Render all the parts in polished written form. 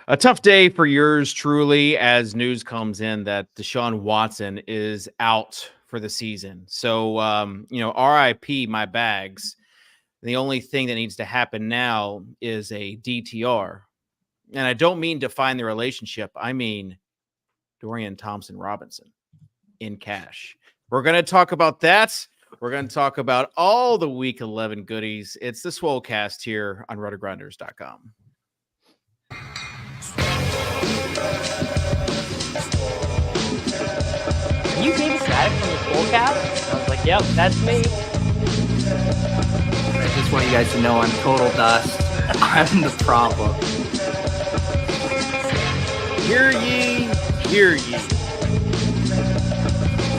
A tough day for yours truly as news comes in that Deshaun Watson is out for the season. So, RIP my bags. The only thing that needs to happen now is a DTR. And I don't mean define the relationship. I mean Dorian Thompson-Robinson in cash. We're going to talk about that. We're going to talk about all the Week 11 goodies. It's the Swolecast here on rotogrinders.com. You gave Mattek from the Swolecast? I was like, yep, that's me. I just want you guys to know I'm total dust. I'm the problem. Hear ye, hear ye.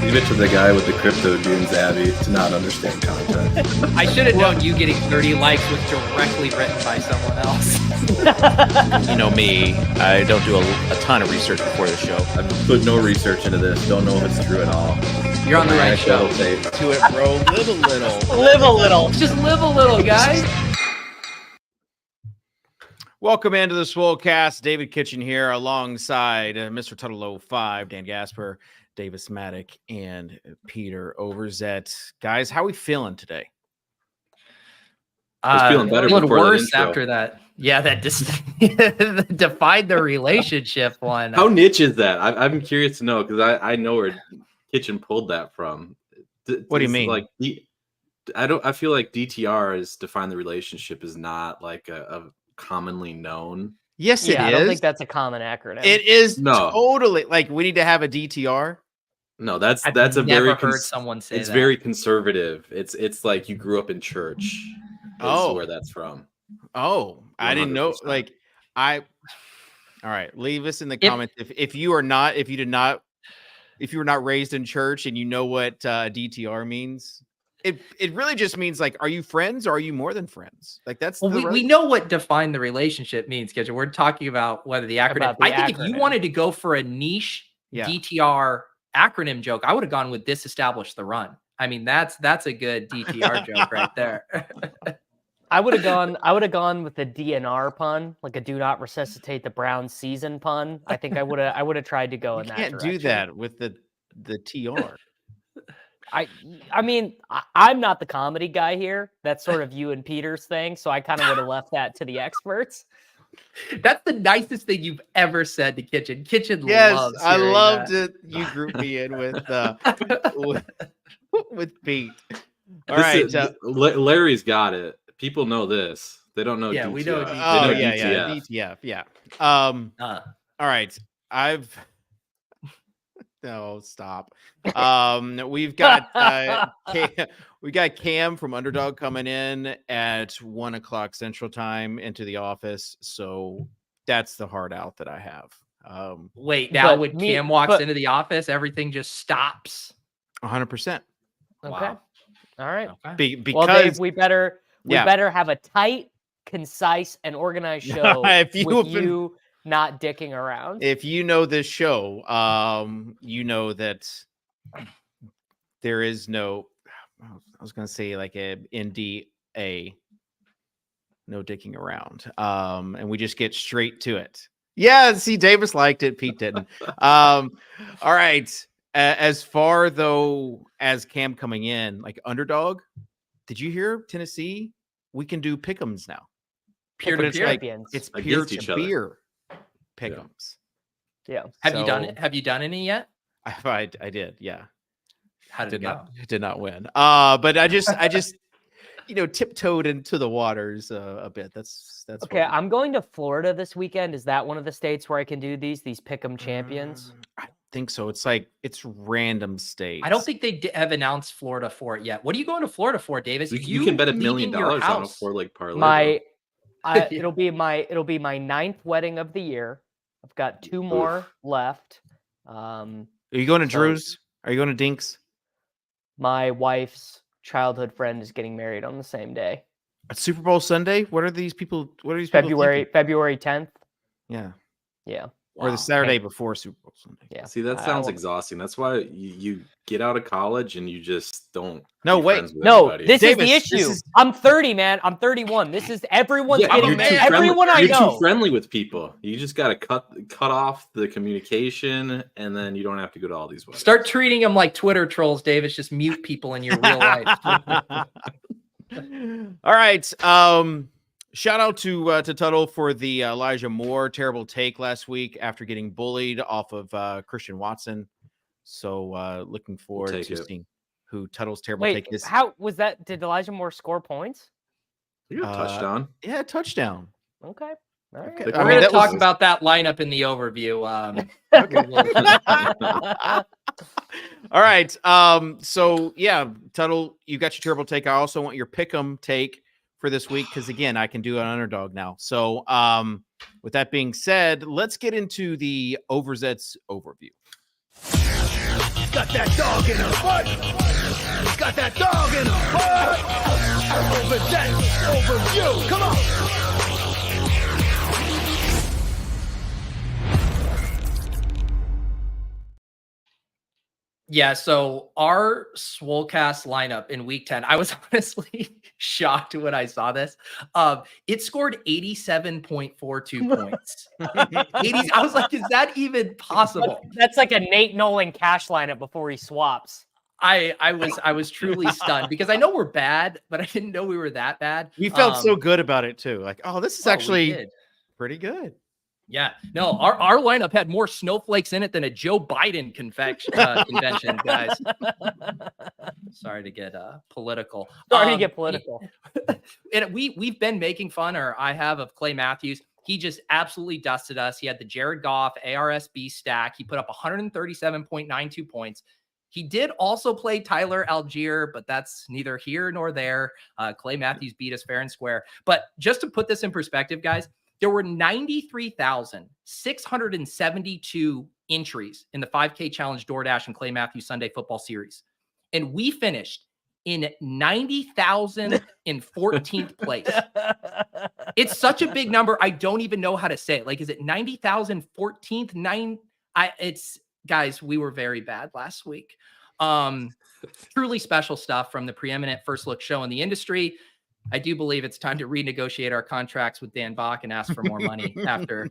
Leave it to the guy with the crypto dunes, Abby, to not understand context. I should have known you getting 30 likes was directly written by someone else. You know me, I don't do a ton of research before the show. I've put no research into this. Don't know if it's true at all. You're on the right show. To it, bro. Live a little. Live a little. Just live a little, guys. Welcome into the Swolecast. David Kitchen here alongside Mr. Tuttle 05, Dan Gaspar, Davis Mattek, and Peter Overzet. Guys, how are we feeling today? Feeling better feeling before worse that intro. after that. Yeah, that defined the relationship one. How niche is that? I'm curious to know because I know where Kitchen pulled that from. What do you mean? Like, I feel like DTR is define the relationship is not like a commonly known. Yes, it is. I don't think that's a common acronym. It is No. totally like we need to have a DTR. No, that's I've a never very heard someone say it's that. very conservative. It's like you grew up in church. Is where that's from. Oh, I didn't know. 100%. All right. Leave us in the comments if you were not raised in church and you know what DTR means. It really just means like, are you friends or are you more than friends? Like that's we know what define the relationship means, Kitchen. We're talking about whether the acronym. I think if you wanted to go for a niche DTR acronym joke, I would have gone with disestablish the run. I mean, that's a good DTR joke right there. I would have gone with the DNR pun, like a do not resuscitate the Browns season pun. I think I would have tried to go in that direction. Can't do that with the TR. I mean, I'm not the comedy guy here. That's sort of you and Peter's thing. So I kind of would have left that to the experts. That's the nicest thing you've ever said to Kitchen. Kitchen loves I loved that. it. You grouped me in with Pete. All right. Larry's got it. People know this. They don't know. Yeah, DTR. we know. DTF. DTF. All right. No, stop. We've got Cam from Underdog coming in at 1:00 Central Time into the office. So that's the hard out that I have. Wait, now when Cam walks into the office, everything just stops. 100%. Okay. Wow. All right. Okay. Well, Dave, we better have a tight, concise, and organized show you not dicking around. If you know this show, you know that there is no, I was going to say like a NDA, no dicking around. And we just get straight to it. Yeah, see, Davis liked it. Pete didn't. All right. As far though as Cam coming in, like Underdog, did you hear Tennessee? We can do pick'ems now. Peer-to-peer. It's peer-to-peer pick'ems. Yeah. Have you done it? Have you done any yet? I did. Yeah. How did it go? Did not win. But I just tiptoed into the waters a bit. That's okay. I'm going to Florida this weekend. Is that one of the states where I can do these pick'em champions? I think so. It's random states. I don't think they have announced Florida for it yet. What are you going to Florida for, Davis? You can bet $1 million on a 4-leg parlay. It'll be my ninth wedding of the year. I've got two more left. Are you going to Drew's? Are you going to Dink's? My wife's childhood friend is getting married on the same day. At Super Bowl Sunday? What are these people? February 10th. Yeah. Yeah. or the Saturday before Super Bowl Sunday. Yeah. See, that sounds exhausting. That's why you get out of college and you just don't. No, wait. No, this is the issue. I'm 30, man. I'm 31. This is everyone's getting everyone I know. You're too friendly with people. You just got to cut off the communication, and then you don't have to go to all these weddings. Start treating them like Twitter trolls, Davis. Just mute people in your real life. All right. Shout out to Tuttle for the Elijah Moore terrible take last week after getting bullied off of Christian Watson. So looking forward to seeing who Tuttle's terrible take is. How was that? Did Elijah Moore score points? You got a touchdown. Yeah, touchdown. Okay. All right. We're going to talk about that lineup in the overview. All right. So yeah, Tuttle, you got your terrible take. I also want your pick'em take for this week because again, I can do an underdog now. So with that being said, let's get into the Overzet's overview. Got that dog in her butt. Got that dog in her butt. Overzet overview. Come on. Yeah, so our Swolecast lineup in week 10, I was honestly shocked when I saw this. It scored 87.42 points. 80s. I was like, is that even possible? That's like a Nate Nolan cash lineup before he swaps. I was truly stunned because I know we're bad, but I didn't know we were that bad. We felt so good about it too. Like, oh, this is actually pretty good. Yeah, no, our lineup had more snowflakes in it than a Joe Biden convention, guys. Sorry to get political. And we've been making fun, or I have, of Clay Matthews. He just absolutely dusted us. He had the Jared Goff ARSB stack. He put up 137.92 points. He did also play Tyler Algier, but that's neither here nor there. Clay Matthews beat us fair and square. But just to put this in perspective, guys, there were 93,672 entries in the 5K Challenge DoorDash and Clay Matthews Sunday Football Series. And we finished in 90,014th place. It's such a big number. I don't even know how to say it. Like, is it 90,014th? Guys, we were very bad last week. Truly special stuff from the preeminent first look show in the industry. I do believe it's time to renegotiate our contracts with Dan Bach and ask for more money after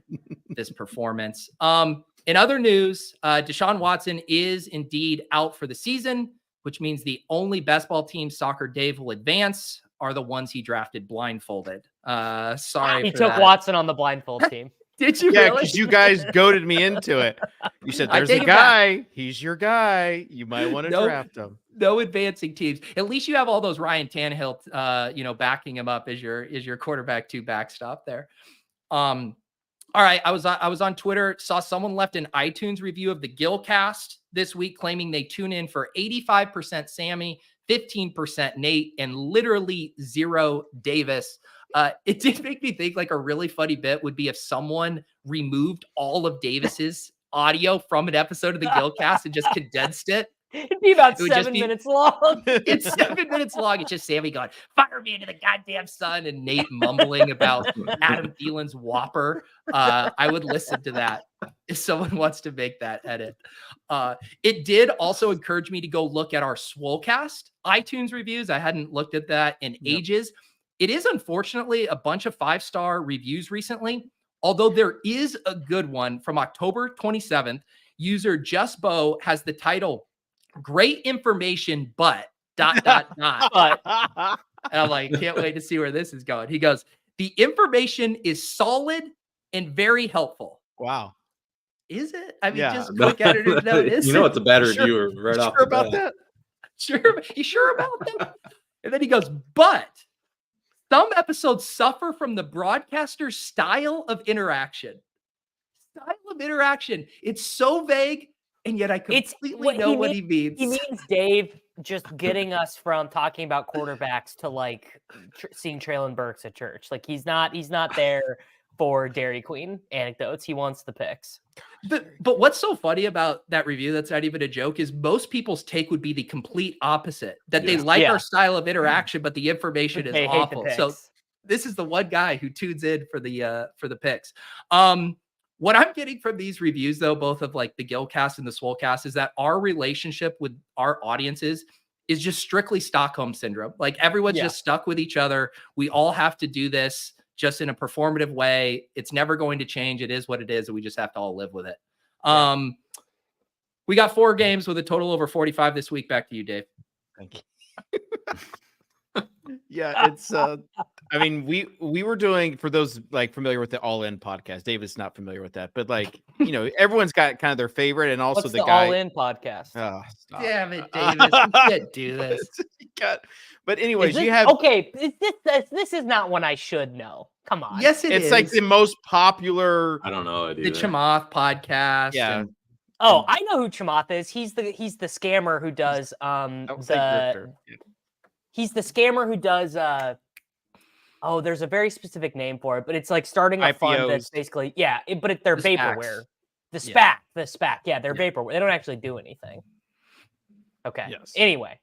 this performance. In other news, Deshaun Watson is indeed out for the season, which means the only best ball team Soccer Dave will advance are the ones he drafted blindfolded. Sorry, he took Watson on the blindfold team. Did you? Yeah, really? because you guys goaded me into it. You said, "There's a guy. He's your guy. You might want to draft him." No advancing teams. At least you have all those Ryan Tannehill, backing him up as your quarterback 2 backstop there. All right, I was on Twitter, saw someone left an iTunes review of the Gilcast this week, claiming they tune in for 85% Sammy, 15% Nate, and literally 0 Davis. It did make me think like a really funny bit would be if someone removed all of Davis's audio from an episode of the Gilcast and just condensed it. It'd be about 7 minutes long. It's 7 minutes long. It's just Sammy going, "Fire me into the goddamn sun," and Nate mumbling about Adam Thielen's Whopper. I would listen to that if someone wants to make that edit. It did also encourage me to go look at our Swolecast iTunes reviews. I hadn't looked at that in ages. It is unfortunately a bunch of 5-star reviews recently, although there is a good one from October 27th. User Just Bo has the title, "Great information, but ... And I'm like, can't wait to see where this is going. He goes, "The information is solid and very helpful." Wow. Is it? I mean, just quick editor's note. It's a bad reviewer right off the about bat. that? Sure. You sure about that? And then he goes, "But some episodes suffer from the broadcaster's style of interaction." Style of interaction. It's so vague, and yet I completely know what he means. He means Dave just getting us from talking about quarterbacks to like seeing Traylon Burks at church. Like he's not there for Dairy Queen anecdotes. He wants the picks. But what's so funny about that review that's not even a joke is most people's take would be the complete opposite, that they like our style of interaction, but the information is awful. So this is the one guy who tunes in for the picks. What I'm getting from these reviews, though, both of like the Gilcast and the Swolecast, is that our relationship with our audiences is just strictly Stockholm syndrome. Like everyone's just stuck with each other. We all have to do this just in a performative way. It's never going to change. It is what it is. And we just have to all live with it. We got 4 games with a total over 45 this week. Back to you, Dave. Thank you. Yeah, it's I mean, we were doing, for those like familiar with the All In podcast. David's not familiar with that, but like, you know, everyone's got kind of their favorite, and also What's the All guy In podcast. Oh, stop. Damn it, Davis. You can't do this. But anyways, this, you have okay. This is not one I should know. Come on. Yes, it's like the most popular. I don't know it the either. Chamath podcast. Yeah. Oh, I know who Chamath is. He's the scammer who does he's the scammer who does there's a very specific name for it, but it's like starting a fund that's basically they're The vaporware. SPACs. The SPAC. Yeah, they're vaporware. They don't actually do anything. Okay. Yes. Anyway.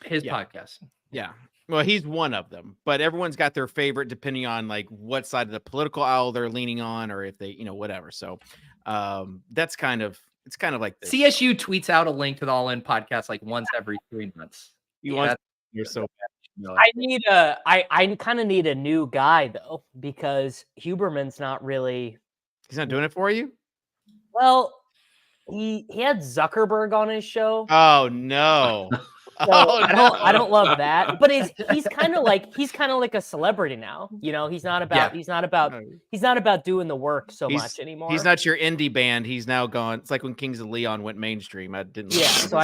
His podcast. Yeah. Well, he's one of them, but everyone's got their favorite depending on like what side of the political aisle they're leaning on, or if they, you know, whatever. So it's kind of like this. CSU tweets out a link to the All In podcast like once every 3 months. You're so bad. I kind of need a new guy though, because Huberman's not really. He's not doing it for you? Well, he had Zuckerberg on his show. Oh no. So I don't love that, but he's kind of like a celebrity now. You know, he's not about doing the work so much anymore. He's not your indie band. He's now gone. It's like when Kings of Leon went mainstream. I didn't. Yeah. So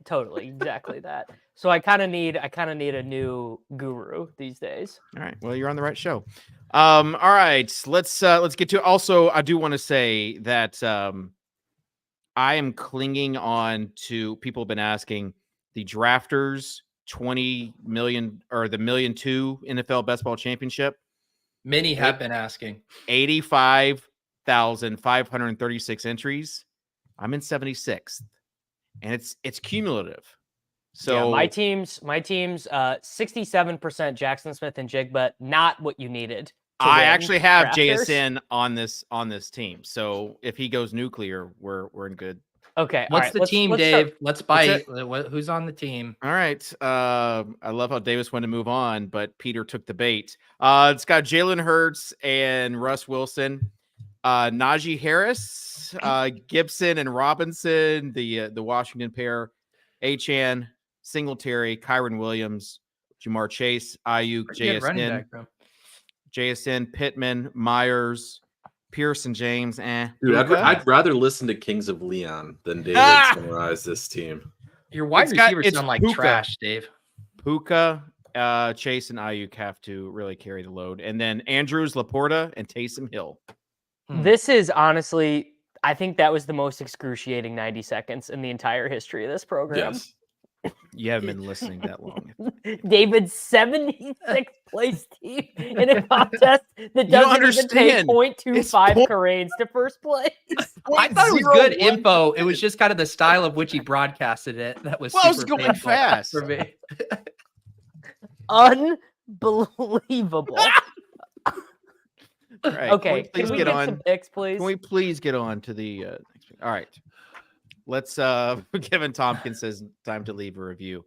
totally, exactly that. So I kind of need a new guru these days. All right. Well, you're on the right show. All right. Let's get to. Also, I do want to say that I am clinging on to. People have been asking. The Drafters 20 million or the $1.2 million NFL Best Ball Championship. Many have been asking. 85,536 entries. I'm in 76th, and it's cumulative. So my team's 67% Jackson Smith and Jigba, not what you needed. I actually have Drafters. JSN on this team. So if he goes nuclear, we're in good. Okay. What's the team, Dave? Let's bite. Who's on the team? All right. I love how Davis wanted to move on, but Peter took the bait. It's got Jalen Hurts and Russ Wilson, Najee Harris, Gibson and Robinson, the Washington pair, Achane, Singletary, Kyron Williams, Jamar Chase, Ayuk, JSN, Pittman, Myers, Pearson, James, Dude, I'd rather listen to Kings of Leon than David summarize this team. Your wide receivers sound like trash, Dave. Puka, Chase, and Ayuk have to really carry the load. And then Andrews, Laporta, and Taysom Hill. This is honestly, I think that was the most excruciating 90 seconds in the entire history of this program. Yes. You haven't been listening that long. David's 76th place team in a contest that doesn't even take 0.25 Karanes to first place. I thought it was good info. It was just kind of the style of which he broadcasted it. That was I was going fast for me. Unbelievable. Right. Okay, can we get some picks, please? Can we please get on to the next week? All right. Let's Kevin Tompkins says time to leave a review.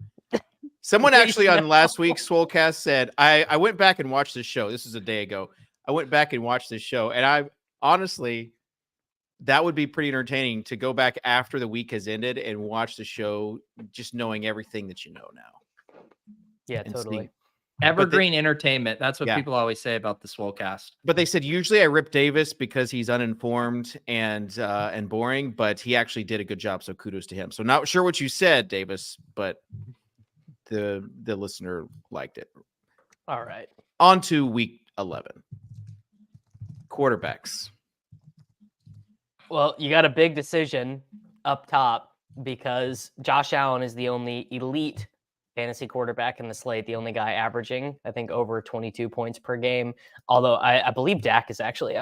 Someone actually on last week's Swolecast said, I went back and watched this show. This was a day ago. I went back and watched this show, and I honestly, that would be pretty entertaining to go back after the week has ended and watch the show, just knowing everything that you know now. Yeah, totally. Evergreen entertainment. That's what people always say about the Swolecast. But they said usually I rip Davis because he's uninformed and boring, but he actually did a good job. So kudos to him. So not sure what you said, Davis, but the listener liked it. All right. On to week 11. Quarterbacks. Well, you got a big decision up top because Josh Allen is the only elite fantasy quarterback in the slate, the only guy averaging, I think, over 22 points per game. Although I believe Dak is actually,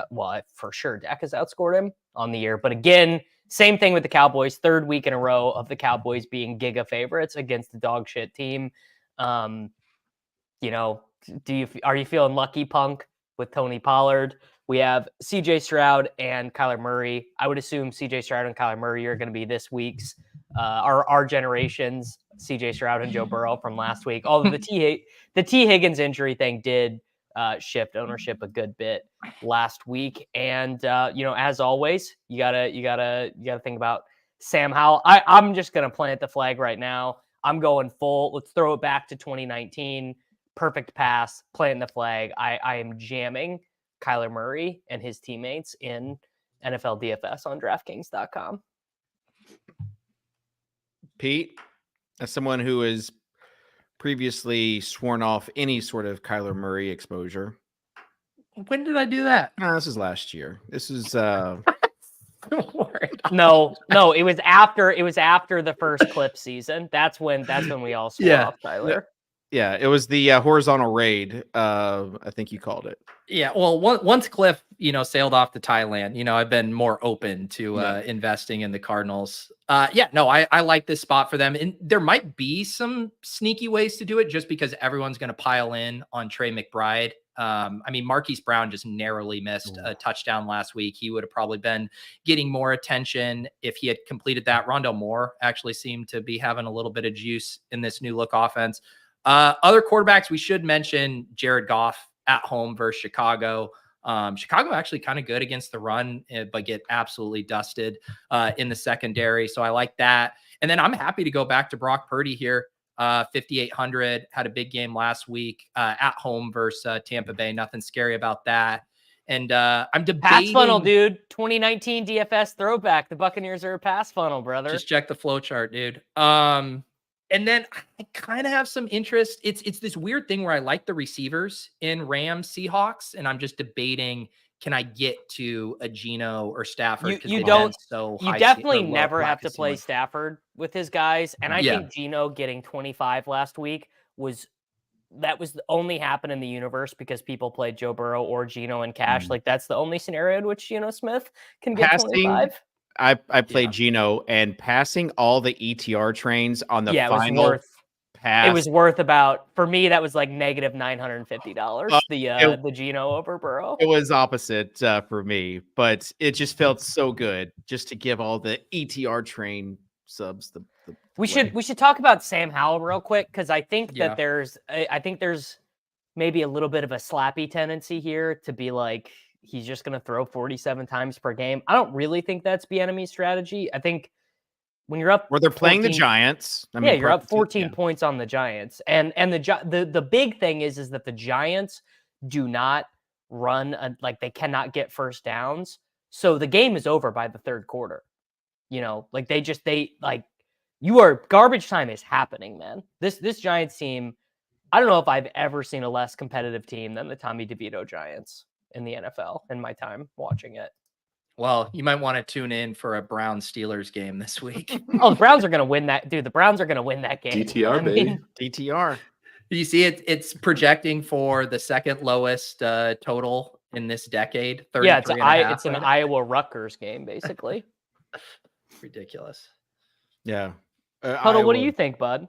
for sure, Dak has outscored him on the year. But again, same thing with the Cowboys. Third week in a row of the Cowboys being giga favorites against the dog shit team. Are you feeling lucky, Punk, with Tony Pollard? We have CJ Stroud and Kyler Murray. I would assume CJ Stroud and Kyler Murray are going to be this week's our generation's CJ Stroud and Joe Burrow from last week. Although the T Higgins injury thing did shift ownership a good bit last week. And as always, you gotta think about Sam Howell. I'm just gonna plant the flag right now. I'm going full. Let's throw it back to 2019. Perfect pass, planting the flag. I am jamming Kyler Murray and his teammates in NFL DFS on DraftKings.com. Pete, as someone who has previously sworn off any sort of Kyler Murray exposure. When did I do that? No, this is last year. This is No, it was after the first clip season. That's when we all swore off Kyler. Yeah, it was the horizontal raid. I think you called it. Yeah, well, once Cliff, sailed off to Thailand, I've been more open to investing in the Cardinals. I like this spot for them. And there might be some sneaky ways to do it just because everyone's going to pile in on Trey McBride. Marquise Brown just narrowly missed a touchdown last week. He would have probably been getting more attention if he had completed that. Rondell Moore actually seemed to be having a little bit of juice in this new look offense. Other quarterbacks, we should mention Jared Goff at home versus Chicago. Chicago actually kind of good against the run, but get absolutely dusted in the secondary. So I like that. And then I'm happy to go back to Brock Purdy here. 5,800, had a big game last week at home versus Tampa Bay. Nothing scary about that. And I'm debating. Pass funnel, dude. 2019 DFS throwback. The Buccaneers are a pass funnel, brother. Just check the flow chart, dude. And then I kind of have some interest. It's this weird thing where I like the receivers in Rams, Seahawks, and I'm just debating, can I get to a Geno or Stafford? You definitely never have to play Stafford with his guys. And I think Geno getting 25 last week was only happen in the universe because people played Joe Burrow or Geno in cash. Like that's the only scenario in which Geno Smith can get 25. I played Geno, and passing all the ETR trains on the final pass. It was worth about, for me, that was like negative $950. The Geno over Burrow. It was opposite for me, but it just felt so good just to give all the ETR train subs the we should talk about Sam Howell real quick, because I think that there's maybe a little bit of a slappy tendency here to be like, he's just going to throw 47 times per game. I don't really think that's Bieniemy's strategy. I think when you're up, where they're playing the Giants, you're up 14 points on the Giants, and the big thing is that the Giants do not run like they cannot get first downs, so the game is over by the third quarter. Garbage time is happening, man. This Giants team, I don't know if I've ever seen a less competitive team than the Tommy DeVito Giants in the NFL in my time watching it. Well, you might want to tune in for a Browns-Steelers game this week. Oh, the Browns are going to win that. Dude, the Browns are going to win that game. DTR, baby. DTR. You see it? It's projecting for the second lowest total in this decade. It's an Iowa-Rutgers game, basically. Ridiculous. Yeah. Huddle, what do you think, bud?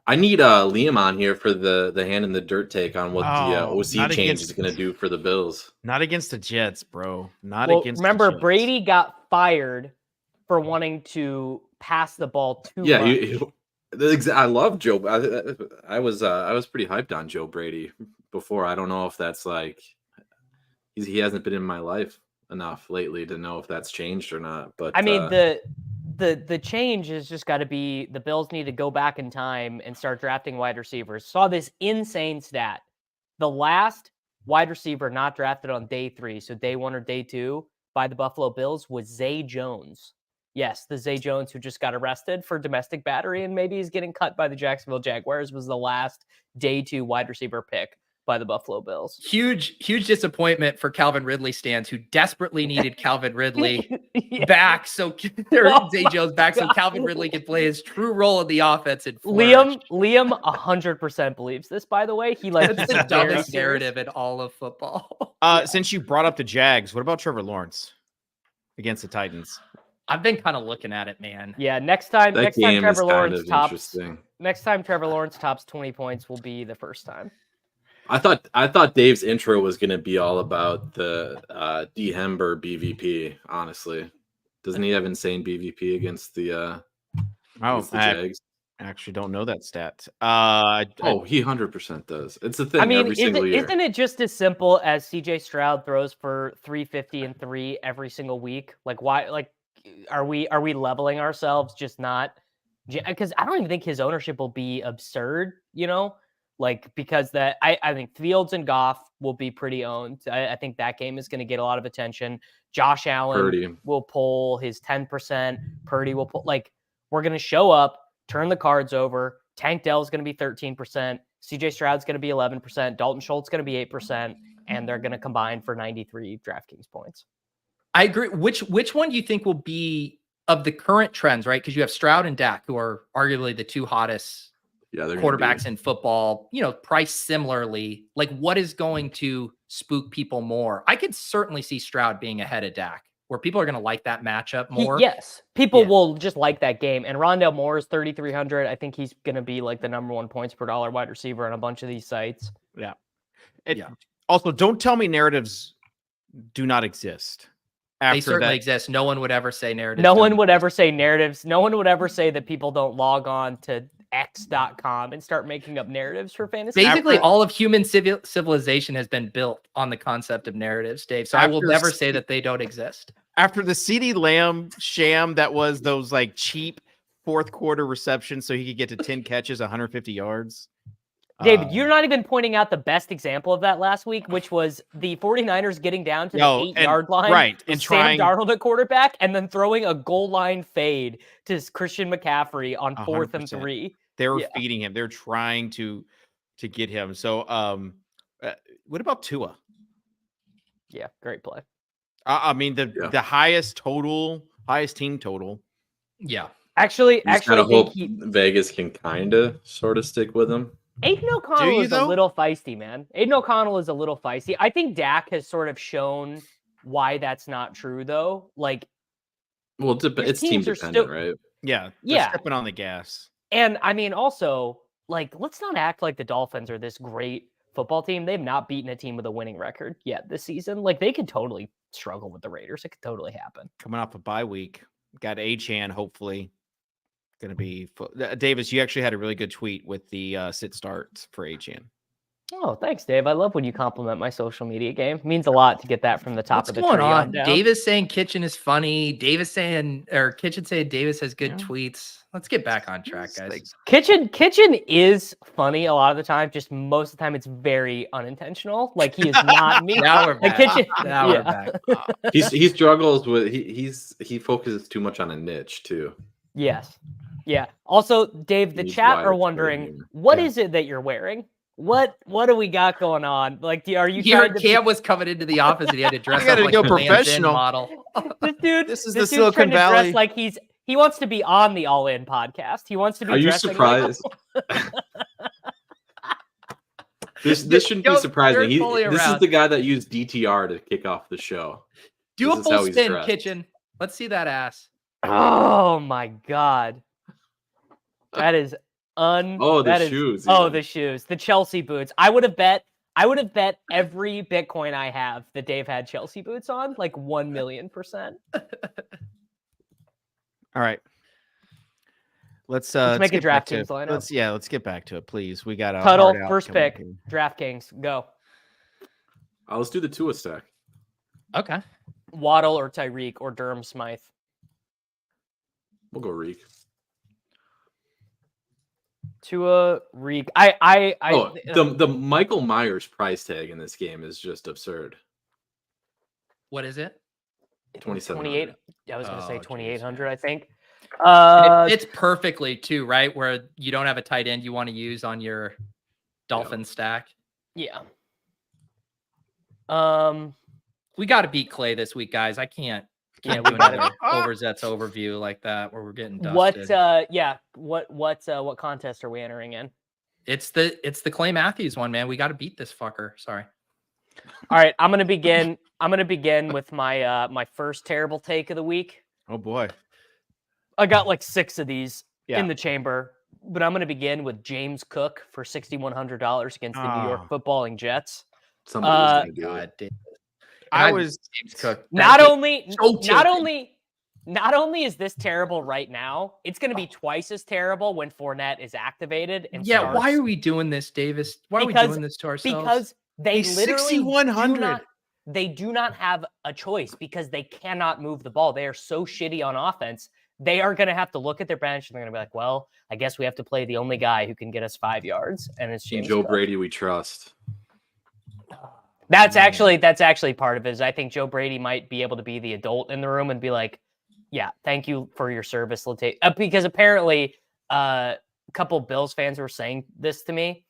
I need Liam on here for the hand in the dirt take on what the OC change is going to do for the Bills. Not against the Jets, bro. Remember, Brady got fired for wanting to pass the ball too much. I love Joe. I was pretty hyped on Joe Brady before. I don't know if that's like he hasn't been in my life enough lately to know if that's changed or not. But I mean, the change has just got to be the Bills need to go back in time and start drafting wide receivers. Saw this insane stat. The last wide receiver not drafted on day 3, so day 1 or day 2 by the Buffalo Bills was Zay Jones. Yes, the Zay Jones who just got arrested for domestic battery and maybe he's getting cut by the Jacksonville Jaguars was the last day 2 wide receiver pick by the Buffalo Bills. Huge disappointment for Calvin Ridley stands who desperately needed Calvin Ridley back. So Zay Jones back so Calvin Ridley could play his true role in the offense. Liam 100% believes this, by the way. That's the dumbest narrative in all of football. Since you brought up the Jags, what about Trevor Lawrence against the Titans? I've been kind of looking at it, man. Yeah, next time Trevor Lawrence tops 20 points will be the first time. I thought Dave's intro was going to be all about the D Hember BVP. Honestly, doesn't he have insane BVP against the Jags? I actually don't know that stat. He 100% does. It's a thing. I mean, every single year. Isn't it just as simple as CJ Stroud throws for 350 and 3 every single week? Like, why? Like, are we leveling ourselves? Just not because I don't even think his ownership will be absurd. Like because I think Fields and Goff will be pretty owned. I think that game is going to get a lot of attention. Josh Allen will pull his 10%. Purdy will pull. Like, we're going to show up, turn the cards over. Tank Dell's going to be 13%. CJ Stroud's going to be 11%. Dalton Schultz going to be 8%. And they're going to combine for 93 DraftKings points. I agree. Which one do you think will be of the current trends, right? Because you have Stroud and Dak, who are arguably the two hottest quarterbacks in football, priced similarly. Like, what is going to spook people more? I could certainly see Stroud being ahead of Dak, where people are going to like that matchup more. Yes. People will just like that game. And Rondale Moore is 3,300. I think he's going to be like the number 1 points per dollar wide receiver on a bunch of these sites. Yeah. Also, don't tell me narratives do not exist. They certainly exist. No one would ever say narratives. No one would ever say narratives. No one would ever say that people don't log on to X.com and start making up narratives for fantasy. Basically, all of human civilization has been built on the concept of narratives, Dave. So I will never say that they don't exist. After the CeeDee Lamb sham, that was those like cheap fourth quarter receptions so he could get to 10 catches, 150 yards. David, you're not even pointing out the best example of that last week, which was the 49ers getting down to the 8-yard line. Right. And Sam Darnold at quarterback and then throwing a goal line fade to Christian McCaffrey on 4th and 3. They were feeding him. They're trying to get him. So what about Tua? Yeah, great play. I mean, the highest team total. Yeah. Actually, I hope Vegas can kind of sort of stick with him. Aiden O'Connell is a little feisty, man. Aiden O'Connell is a little feisty. I think Dak has sort of shown why that's not true, though. Like, well, it's team dependent, right? Yeah. They're stepping on the gas. And I mean, also, like, let's not act like the Dolphins are this great football team. They've not beaten a team with a winning record yet this season. Like, they could totally struggle with the Raiders. It could totally happen. Coming off a bye week, got Achane hopefully. Going to be Davis. You actually had a really good tweet with the sit starts for Achane. Oh, thanks, Dave. I love when you compliment my social media game. It means a lot to get that from the top of the tree. What's going on? Davis saying Kitchen is funny. Kitchen saying Davis has good tweets. Let's get back on track, guys. Kitchen is funny a lot of the time. Just most of the time, it's very unintentional. Like, he is not me. Now we're back. We're back. He struggles with he focuses too much on a niche too. Yes. Yeah. Also, Dave, the chat are wondering, what is it that you're wearing? What do we got going on? Like, are you trying to... Cam was coming into the office and he had to dress up like go a professional model. This is the Silicon Valley. Like he wants to be on the All In podcast. He wants to be. Are you surprised? This shouldn't be surprising. This is the guy that used DTR to kick off the show. Do a full spin, Kitchen. Let's see that ass. Oh my God. That is shoes. The shoes. The Chelsea boots. I would have bet every Bitcoin I have that Dave had Chelsea boots on, like 1,000,000%. All right. Let's make a DraftKings lineup. Let's get back to it, please. We got a Huddle, first pick, DraftKings, go. Let's do the Tua stack. Okay. Waddle or Tyreek or Durham Smythe. We'll go Reek. Tua, Reek. The Michael Myers price tag in this game is just absurd. What is it? 2,700. I was going to say 2,800. I think. It's perfectly too, right? Where you don't have a tight end you want to use on your Dolphin stack. Yeah. We got to beat Clay this week, guys. I can't do another Overzet's overview like that where we're getting dusted. What contest are we entering in? It's the Clay Matthews one, man. We got to beat this fucker. Sorry. All right, I'm gonna begin with my my first terrible take of the week. Oh boy. I got like 6 of these in the chamber. going to begin with James Cook for $6,100 against the New York Footballing Jets. Somebody's going to do God, it. I was James Cook. Not only is this terrible right now, it's going to be twice as terrible when Fournette is activated. And starts. Why are we doing this, Davis? Why are we doing this to ourselves? Because they literally 6,100. They do not have a choice because they cannot move the ball. They are so shitty on offense. They are going to have to look at their bench and they're going to be like, well, I guess we have to play the only guy who can get us 5 yards, and it's James Joe Cook. Brady. We trust. That's actually part of it. Is I think Joe Brady might be able to be the adult in the room and be like, yeah, thank you for your service, because apparently a couple Bills fans were saying this to me.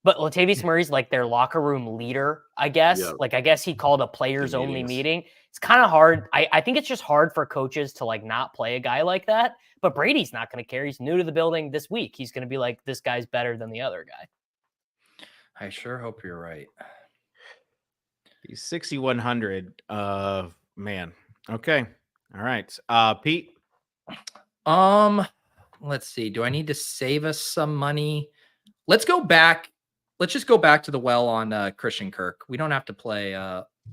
But Latavius Murray's like their locker room leader, I guess. Yep. Like, I guess he called a players only meeting. It's kind of hard. I think it's just hard for coaches to like not play a guy like that. But Brady's not going to care. He's new to the building this week. He's going to be like, this guy's better than the other guy. I sure hope you're right. He's 6,100. Man. Okay. All right. Pete. Let's see. Do I need to save us some money? Let's go back. Let's just go back to the well on Christian Kirk. We don't have to play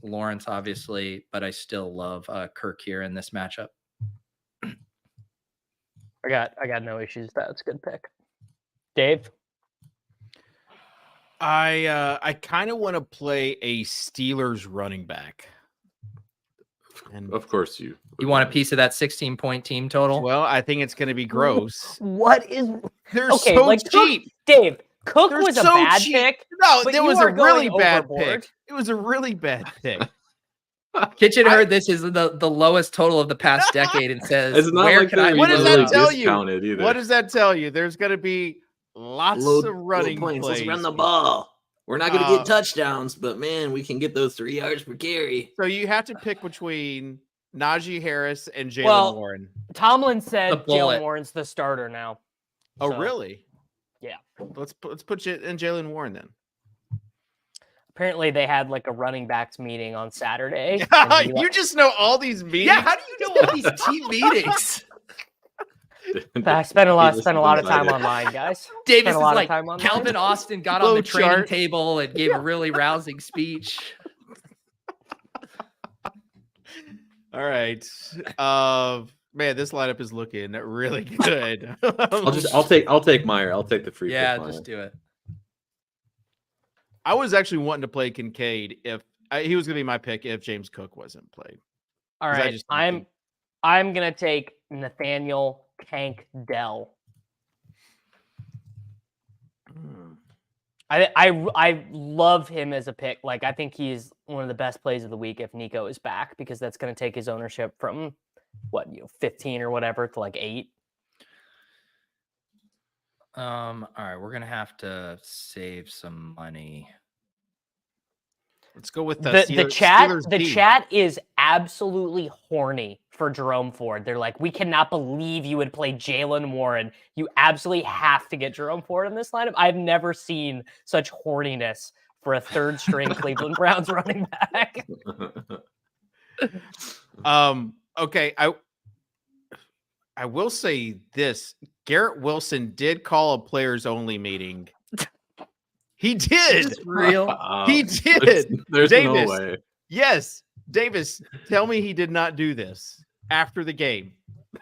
Lawrence, obviously, but I still love Kirk here in this matchup. I got no issues. That's a good pick. Dave? I kind of want to play a Steelers running back. And of course you want a piece of that 16-point team total? Well, I think it's going to be gross. What is they're so like cheap? Dave, Cook was a bad pick. No, it was a really bad pick. It was a really bad pick. Kitchen heard this is the lowest total of the past decade and says, it's not where like can I? What does that tell you? Either. What does that tell you? There's going to be lots of running plays. Let's run the ball. We're not going to get touchdowns, but man, we can get those 3 yards per carry. So you have to pick between Najee Harris and Jalen Warren. Tomlin said Jalen Warren's the starter now. Oh, really? Yeah. Let's put you in Jalen Warren then. Apparently, they had like a running backs meeting on Saturday. You just know all these meetings. Yeah, how do you know all these team meetings? I spent a lot of time online, guys. Davis is like Calvin Austin got on the training table and gave a really rousing speech. All right. Man, this lineup is looking really good. I'll take Meyer. I'll take the free. Yeah, just do it. I was actually wanting to play Kincaid if he was going to be my pick if James Cook wasn't played. All right, I'm going to take Nathaniel Tank Dell. I love him as a pick. Like, I think he's one of the best plays of the week if Nico is back, because that's going to take his ownership from 15 or whatever to like 8. All right, we're gonna have to save some money. Let's go with the chat. The chat is absolutely horny for Jerome Ford. They're like, we cannot believe you would play Jalen Warren. You absolutely have to get Jerome Ford in this lineup. I've never seen such horniness for a third string Cleveland Browns running back. Okay, I will say this. Garrett Wilson did call a players only meeting. He did. Is this real? He did. There's Davis, no way. Yes. Davis, tell me he did not do this after the game.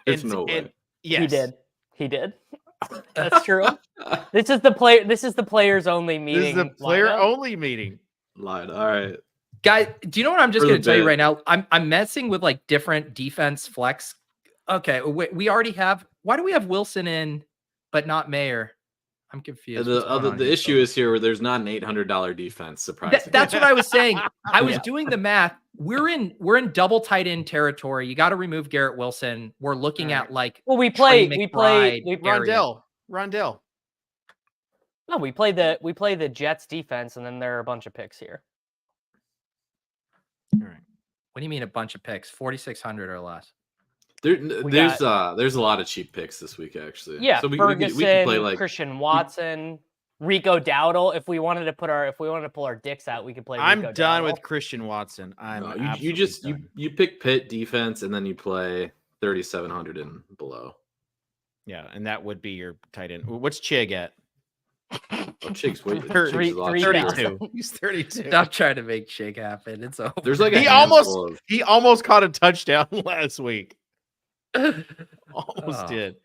There's no way. Yes. He did. That's true. This is the players only meeting. This is the player only meeting. Lied. All right. Guys, do you know what I'm just going to tell you right now? I'm messing with like different defense flex. Okay, we already have. Why do we have Wilson in, but not Mayer? I'm confused. The issue is here where there's not an $800 defense. Surprisingly, that's what I was saying. I was doing the math. We're in double tight end territory. You got to remove Garrett Wilson. We're looking at like we play Rondell. No, we play the Jets defense, and then there are a bunch of picks here. All right. What do you mean a bunch of picks? 4,600 or less. There's a lot of cheap picks this week, actually. Yeah, so we Ferguson, can play like Christian Watson, Rico Dowdle. If we wanted to pull our dicks out, we could play. I'm Rico done Dowdle. with Christian Watson. You pick Pitt defense and then you play 3,700 and below. Yeah, and that would be your tight end. What's Chig at? Oh, Chig's way. 32. He's 32. Stop trying to make Chig happen. It's over. There's like he almost caught a touchdown last week. Almost did.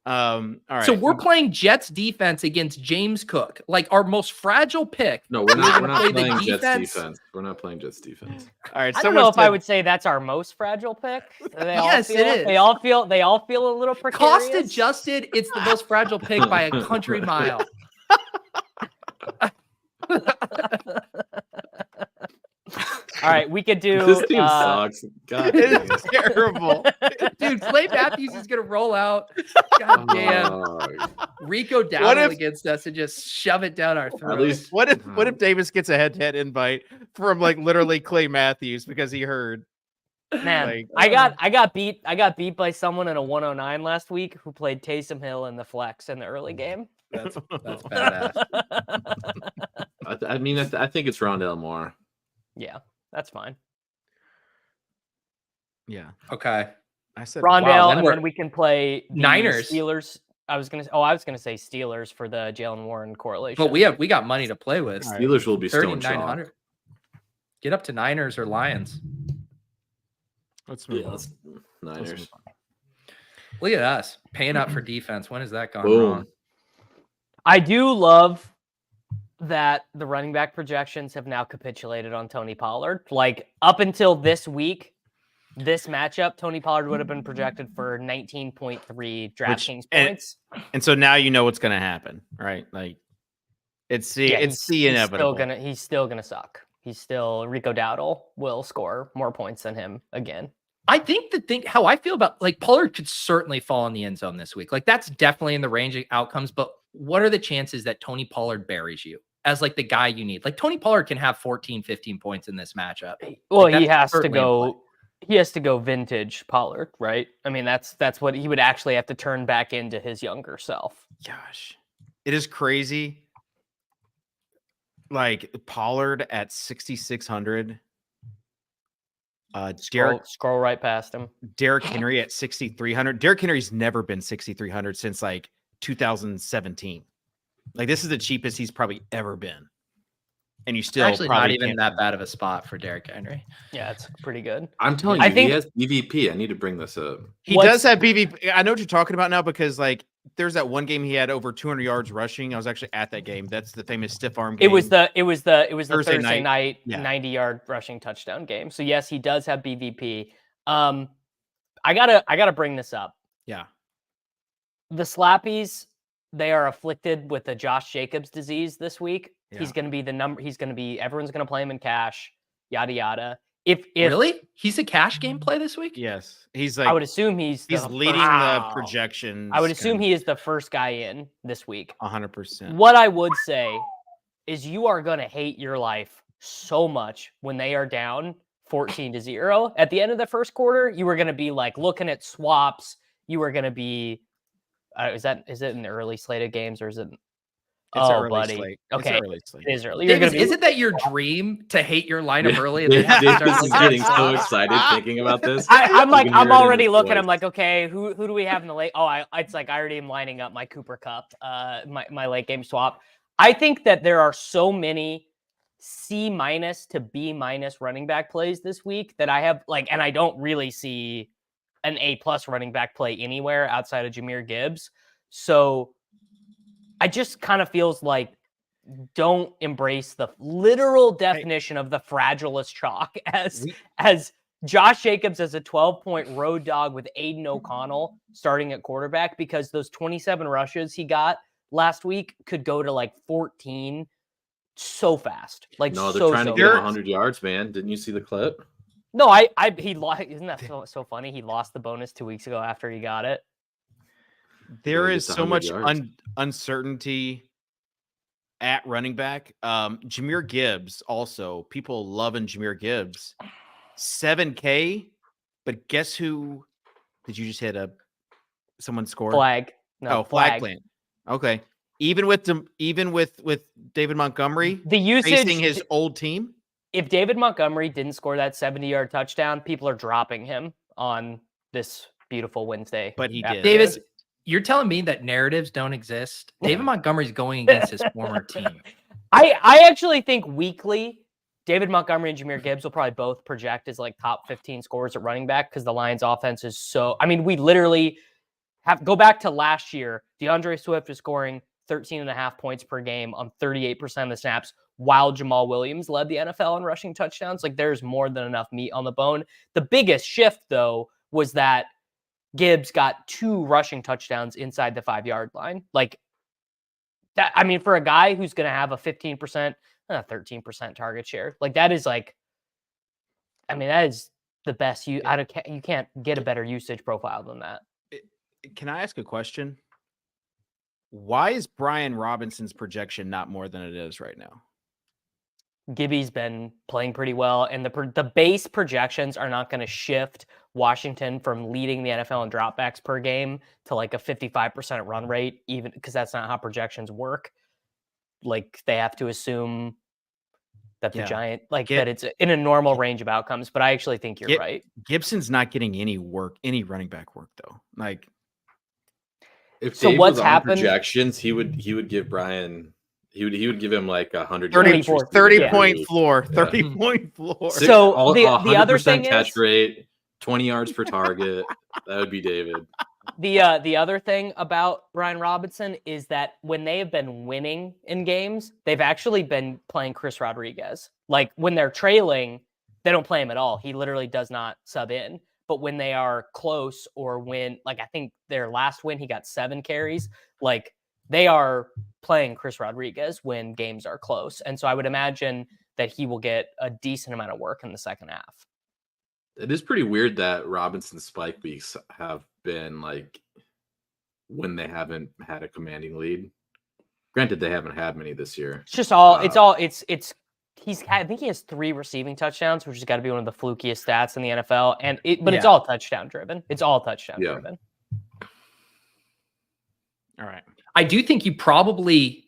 All right. So we're playing Jets defense against James Cook, like our most fragile pick. No, we're not playing Jets defense. We're not playing Jets defense. All right. I don't know if I would say that's our most fragile pick. Yes, it is. They all feel a little precarious. Cost adjusted, it's the most fragile pick by a country mile. All right, we could do. This team sucks. God, it's terrible. Dude, Clay Matthews is gonna roll out. God damn. Rico down against us and just shove it down our throats. What if Davis gets a head-to-head invite from like literally Clay Matthews because he heard? Man, I got beat by someone in a 109 last week who played Taysom Hill in the flex in the early game. That's badass. I think it's Rondale Moore. Yeah, that's fine. Yeah. Okay. I said Rondale, and then we can play Niners. Steelers. I was gonna say Steelers for the Jalen Warren correlation. But we got money to play with. Steelers will be stone chalk. Get up to Niners or Lions. Let's move on. Niners. Look at us paying up for defense. When has that gone wrong? I do love that the running back projections have now capitulated on Tony Pollard. Like up until this week, this matchup, Tony Pollard would have been projected for 19.3 DraftKings points. And so now you know what's going to happen, right? Like it's the inevitable. He's still gonna suck. Rico Dowdle will score more points than him again. I think how I feel about like Pollard could certainly fall in the end zone this week. Like that's definitely in the range of outcomes, but what are the chances that Tony Pollard buries you as like the guy you need? Like Tony Pollard can have 14, 15 points in this matchup. Well, he has to go vintage Pollard, right? I mean, that's what he would actually have to turn back into his younger self. Gosh, it is crazy. Like Pollard at 6,600. Scroll right past him. Derrick Henry at 6,300. Derrick Henry's never been 6,300 since like 2017. Like this is the cheapest he's probably ever been. And you still actually probably not even that bad of a spot for Derrick Henry. Yeah, it's pretty good. I'm telling you, he has BVP. I need to bring this up. He does have BVP. I know what you're talking about now because like there's that one game he had over 200 yards rushing. I was actually at that game. That's the famous stiff arm game. It was the Thursday night yeah. 90-yard rushing touchdown game. So yes, he does have BVP. I gotta bring this up. Yeah. The Slappies, they are afflicted with the Josh Jacobs disease this week. Yeah. He's going to be everyone's going to play him in cash, yada, yada. If really, he's a cash game play this week. Yes. He's like, I would assume he's leading the projections. I would assume he is the first guy in this week. 100%. What I would say is you are going to hate your life so much when they are down 14-0 at the end of the first quarter. You were going to be like looking at swaps. You were going to be, is it in the early slate of games or is it? It's oh, early buddy. slate. Okay. It's early slate. It is early. Davis, isn't that your dream to hate your lineup early? And then Davis is getting so excited thinking about this. I'm already looking. I'm like, okay, who do we have in the late? Oh, it's like I already am lining up my Cooper Kupp, my late game swap. I think that there are so many C- to B- running back plays this week that I have and I don't really see an A+ running back play anywhere outside of Jahmyr Gibbs. So I just kind of feels like don't embrace the literal definition of the fragilest chalk as Josh Jacobs as a 12-point road dog with Aiden O'Connell starting at quarterback, because those 27 rushes he got last week could go to like 14 so fast. Like no, they're trying to get 100 yards, man. Didn't you see the clip? No, he lost. Isn't that so funny? He lost the bonus 2 weeks ago after he got it. There is so much uncertainty at running back. Jahmyr Gibbs also. People loving Jahmyr Gibbs. 7K, but guess who? Did you just hit someone score? Flag. No, flag plant. Okay. Even with David Montgomery, the usage facing his old team. If David Montgomery didn't score that 70-yard touchdown, people are dropping him on this beautiful Wednesday. But he did. Davis, You're telling me that narratives don't exist? David Montgomery's going against his former team. I actually think weekly, David Montgomery and Jahmyr Gibbs will probably both project as like top 15 scorers at running back because the Lions offense is so, I mean, we literally go back to last year. DeAndre Swift was scoring 13.5 points per game on 38% of the snaps while Jamal Williams led the NFL in rushing touchdowns. Like there's more than enough meat on the bone. The biggest shift though was that Gibbs got 2 rushing touchdowns inside the 5-yard line. Like that, I mean, for a guy who's going to have a 15%, 13% target share, like that is like, I mean, that is the best. You can't get a better usage profile than that. Can I ask a question? Why is Brian Robinson's projection not more than it is right now? Gibby's been playing pretty well, and the base projections are not going to shift Washington from leading the NFL in dropbacks per game to like a 55% run rate, even because that's not how projections work. Like they have to assume that the Giant, that it's in a normal range of outcomes. But I actually think you're right. Gibson's not getting any running back work though. Like, if Dave was on projections, he would give Brian. He would give him like 100 30 point floor. So the other thing catch is, rate, 20 yards per target. That would be David. The other thing about Brian Robinson is that when they have been winning in games, they've actually been playing Chris Rodriguez. Like when they're trailing, they don't play him at all. He literally does not sub in. But when they are close or when, like I think their last win, he got 7 carries. Like they are playing Chris Rodriguez when games are close. And so I would imagine that he will get a decent amount of work in the second half. It is pretty weird that Robinson's spike weeks have been like when they haven't had a commanding lead. Granted, they haven't had many this year. It's just all, I think he has 3 receiving touchdowns, which has got to be one of the flukiest stats in the NFL. It's all touchdown driven. It's all touchdown driven. All right. I do think you probably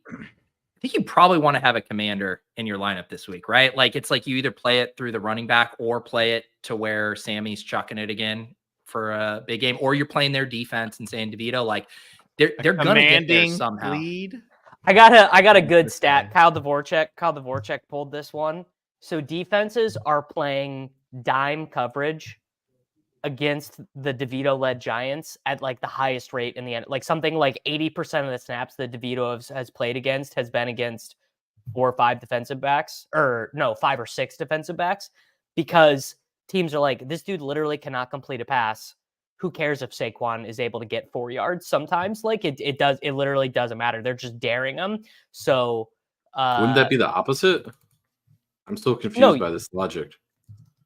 want to have a commander in your lineup this week, right? Like it's like you either play it through the running back or play it to where Sammy's chucking it again for a big game, or you're playing their defense and saying DeVito, like they're gonna get there somehow. Lead. I got a good stat. Kyle Dvorak pulled this one. So defenses are playing dime coverage against the DeVito-led Giants at like the highest rate in the end. Like something like 80% of the snaps that DeVito has played against has been against 4 or 5 defensive backs, or no, 5 or 6 defensive backs, because teams are like, this dude literally cannot complete a pass. Who cares if Saquon is able to get 4 yards? Sometimes like it literally doesn't matter. They're just daring him. So wouldn't that be the opposite? I'm still confused by this logic.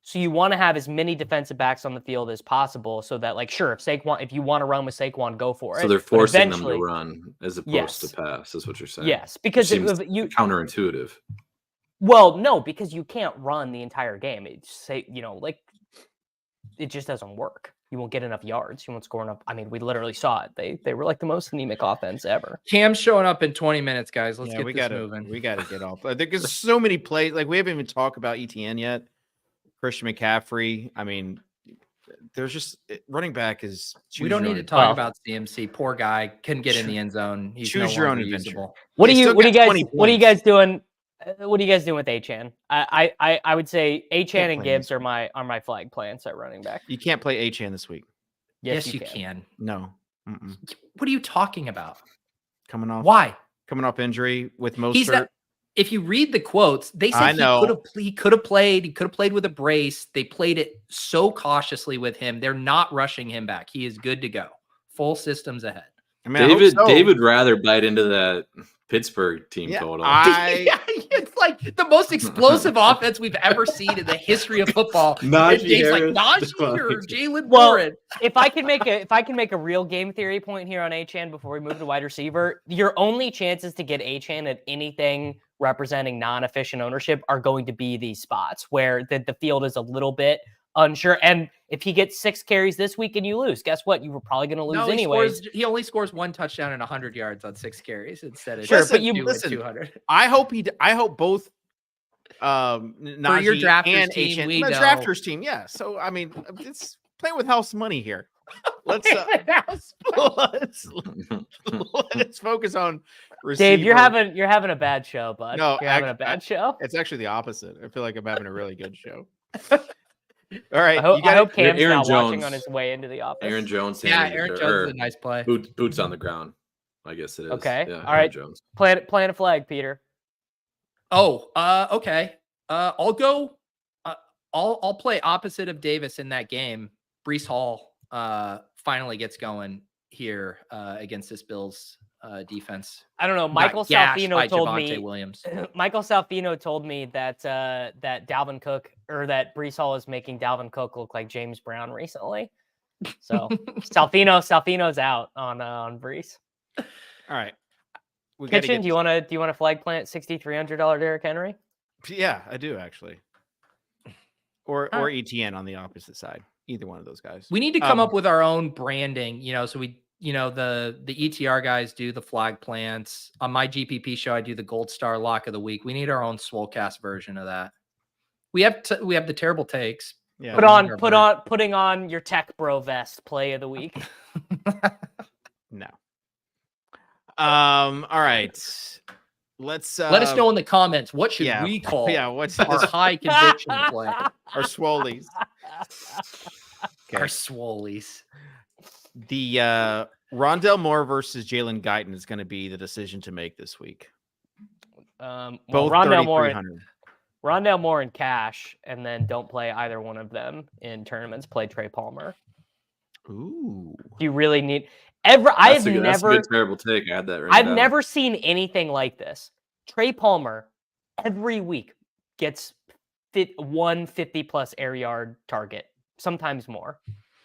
So you want to have as many defensive backs on the field as possible so that, like, sure, if you want to run with Saquon, go for it. So they're forcing them to run as opposed to pass, is what you're saying. Yes, because counterintuitive. Well, no, because you can't run the entire game. It just doesn't work. You won't get enough yards. You won't score enough. I mean, we literally saw it. They were like the most anemic offense ever. Cam's showing up in 20 minutes, guys. Let's get this moving. We got to get off. There's so many plays. Like, we haven't even talked about ETN yet. Christian McCaffrey. I mean, there's just running back is. We don't need to talk about CMC. Poor guy couldn't get in the end zone. He's choose your own adventure. What are you guys doing? What are you guys doing with Achane? I would say Achane and Gibbs are my flag plants at running back. You can't play Achane this week. Yes, you can. No. What are you talking about? Coming off injury with Mostert. If you read the quotes, they said he could have played with a brace. They played it so cautiously with him. They're not rushing him back. He is good to go. Full systems ahead. I mean, David rather bite into that Pittsburgh team total. It's like the most explosive offense we've ever seen in the history of football. Najee or Jalen Warren. If I can make a real game theory point here on Achane before we move to wide receiver, your only chances to get Achane at anything representing non-efficient ownership are going to be these spots where the field is a little bit unsure. And if he gets 6 carries this week and you lose, guess what? You were probably going to lose anyways. He only scores 1 touchdown and 100 yards on 6 carries instead of but you listen. 200. I hope both Najee for your drafters and team, drafters team. Yeah. So I mean, it's playing with house money here. let's focus on receiver. Dave, you're having a bad show, bud. No, you're having a bad show. It's actually the opposite. I feel like I'm having a really good show. All right, I hope Cam's Aaron not Jones. watching on his way into the office. Aaron Jones. Aaron Jones is a nice play. Boots on the ground. I guess it is. Okay. Yeah, All right. Jones. Plant a flag, Peter. Oh, okay. I'll go. I'll play opposite of Davis in that game. Breece Hall finally gets going here against this Bills defense. I don't know. Michael Salfino told me. Williams. Michael Salfino told me that that Dalvin Cook or that Breece Hall is making Dalvin Cook look like James Brown recently. So Salfino's out on Breece. All right. Kitchen, do you want to flag plant $6,300 Derrick Henry? Yeah, I do actually. Or ETN on the opposite side. Either one of those guys. We need to come up with our own branding, so we, the ETR guys do the flag plants. On my GPP show, I do the Gold Star Lock of the Week. We need our own Swolecast version of that. We have the terrible takes. Yeah. Putting on your Tech Bro vest play of the week. No. All right. Let's let us know in the comments what should we call what's our high conviction play. Our Swolies. Okay. Our Swolies. The Rondell Moore versus Jalen Guyton is going to be the decision to make this week. Both Rondell Moore in cash, and then don't play either one of them in tournaments. Play Trey Palmer. Ooh. Do you really need That's a good terrible take. I had that right I've never seen anything like this. Trey Palmer every week gets 150+ air yard target, sometimes more.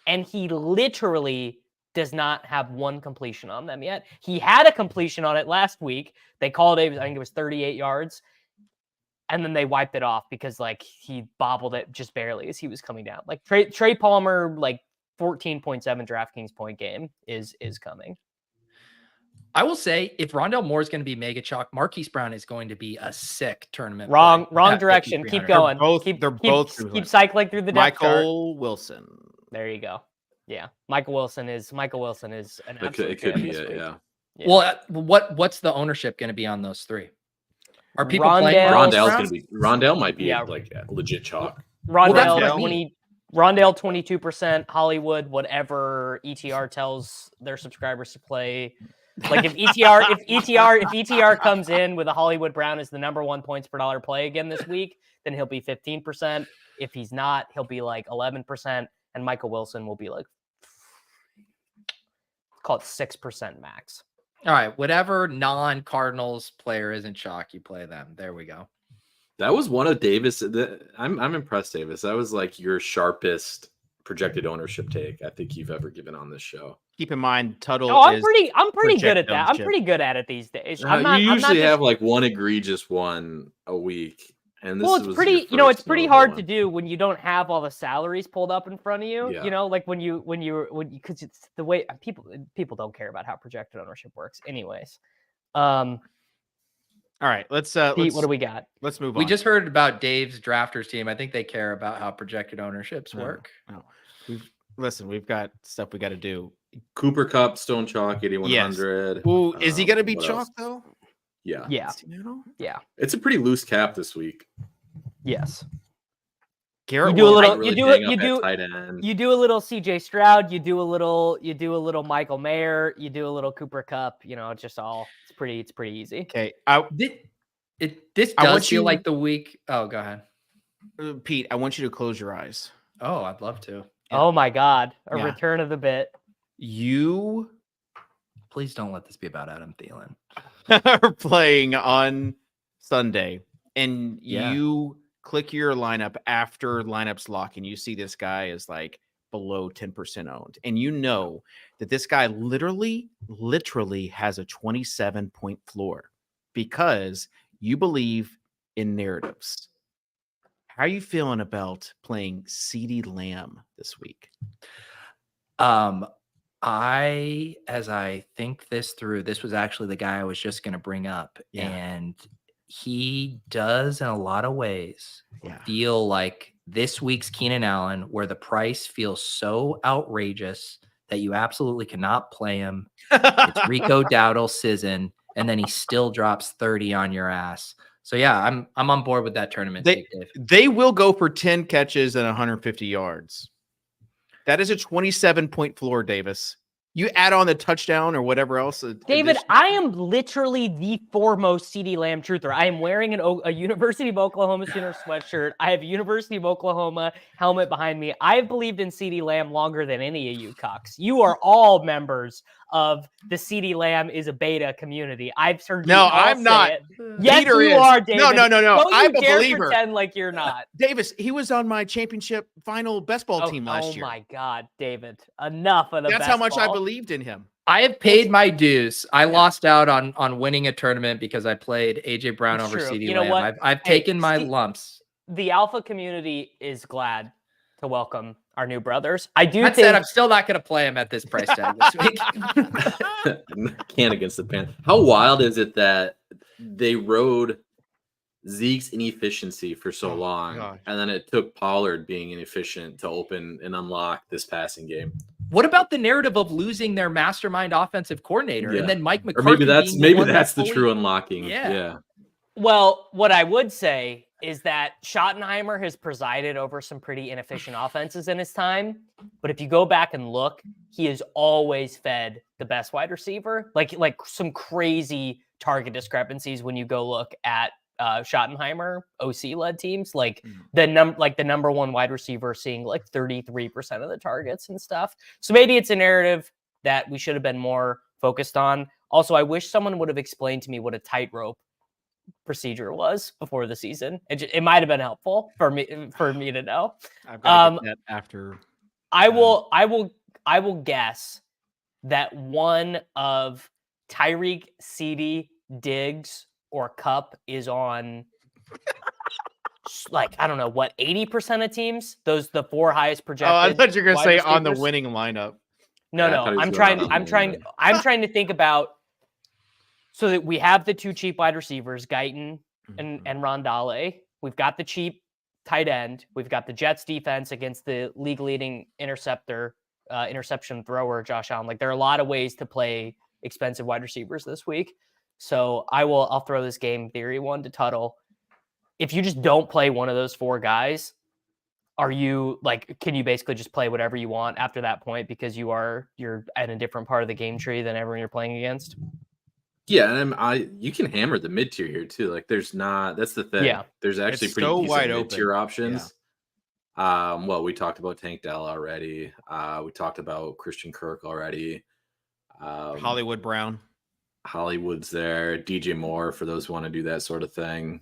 And he literally does not have one completion on them yet. He had a completion on it last week. They called it, I think it was 38 yards. And then they wiped it off because he bobbled it just barely as he was coming down. Trey Palmer, 14.7 DraftKings point game is coming. I will say, if Rondell Moore is going to be mega chalk, Marquise Brown is going to be a sick tournament. Wrong direction. Keep going. They're both keep cycling through the depth Michael Wilson. There you go. Yeah, Michael Wilson is an absolute. It could be it. Yeah. Well, what's the ownership going to be on those three? Are people playing? Rondell might be legit chalk. Rondell 22%, Hollywood, whatever ETR tells their subscribers to play. If ETR comes in with a Hollywood Brown as the number 1 points per dollar play again this week, then he'll be 15%. If he's not, he'll be 11%, and Michael Wilson will be call it 6% max. All right, whatever non-Cardinals player isn't chalk, you play them. There we go. That was one of Davis. I'm impressed, Davis. That was your sharpest projected ownership take I think you've ever given on this show. Keep in mind, Tuttle. I'm pretty good at that. I'm pretty good at it these days. You usually have one egregious one a week, and this it's pretty. It's pretty hard to do when you don't have all the salaries pulled up in front of you. Yeah. Because it's the way people don't care about how projected ownership works, anyways. All right, let's Pete, what do we got? Let's move on. We just heard about Dave's drafters team. I think they care about how projected ownerships work. No. We've got stuff we got to do. Cooper Kupp, Stone Chalk, 8100. Yes. Ooh, is he going to be chalk though? Yeah. Yeah. Yeah. It's a pretty loose cap this week. Yes. Garrett, you do a little CJ Stroud, you do a little Michael Mayer, you do a little Cooper Kupp, it's pretty easy. Okay. This does feel like the week. Oh, go ahead. Pete, I want you to close your eyes. Oh, I'd love to. Yeah. Oh my God. Return of the bit. Please don't let this be about Adam Thielen. Are playing on Sunday and you click your lineup after lineups lock and you see this guy is below 10% owned. And you know that this guy literally has a 27-point floor because you believe in narratives. How are you feeling about playing CeeDee Lamb this week? As I think this through, this was actually the guy I was just going to bring up. Yeah. And he does in a lot of ways feel like this week's Keenan Allen, where the price feels so outrageous that you absolutely cannot play him. It's Rico Dowdle Sizzin, and then he still drops 30 on your ass. So yeah, I'm on board with that tournament. They will go for 10 catches and 150 yards. That is a 27-point floor, Davis. You add on the touchdown or whatever else. David, I am literally the foremost CeeDee Lamb truther. I am wearing a University of Oklahoma Sooner sweatshirt. I have a University of Oklahoma helmet behind me. I've believed in CeeDee Lamb longer than any of you cocks. You are all members of the CeeDee Lamb is a beta community. I've heard you all I'm not. It. Yes, Peter you are, David. No. Don't I'm you a dare believer. pretend like you're not. Davis, he was on my championship final best ball team last year. Oh my God, David. Enough of the That's how much I believed in him. I have paid my dues. I lost out on winning a tournament because I played AJ Brown over CeeDee Lamb. What? I've taken my lumps. The alpha community is glad to welcome our new brothers. I do That think said, I'm still not going to play him at this price tag this week. Can't against the Panthers. How wild is it that they rode Zeke's inefficiency for so long, and then it took Pollard being inefficient to open and unlock this passing game? What about the narrative of losing their mastermind offensive coordinator and then Mike McCarthy? Or maybe that's the true unlocking. Yeah. Well, what I would say is that Schottenheimer has presided over some pretty inefficient offenses in his time. But if you go back and look, he has always fed the best wide receiver, like some crazy target discrepancies when you go look at Schottenheimer OC-led teams, like the number one wide receiver seeing like 33% of the targets and stuff. So maybe it's a narrative that we should have been more focused on. Also, I wish someone would have explained to me what a tightrope procedure was before the season. It might have been helpful for me to know. I've got to get that after. I will guess that one of Tyreek, CeeDee, Diggs, or Cup is on like, I don't know what, 80% of teams, the four highest projected. Oh, I thought you were going to say receivers. on the winning lineup. No, I'm trying to think about, so that we have the two cheap wide receivers, Guyton and Rondale. We've got the cheap tight end. We've got the Jets defense against the league leading interception thrower, Josh Allen. Like, there are a lot of ways to play expensive wide receivers this week. So I'll throw this game theory one to Tuttle. If you just don't play one of those four guys, can you basically just play whatever you want after that point because you're at a different part of the game tree than everyone you're playing against? Yeah, and you can hammer the mid tier here too. Like, that's the thing. Yeah, there's actually it's pretty so decent wide mid tier open options. Yeah. Well, we talked about Tank Dell already. We talked about Christian Kirk already. Hollywood Brown. Hollywood's there. DJ Moore for those who want to do that sort of thing.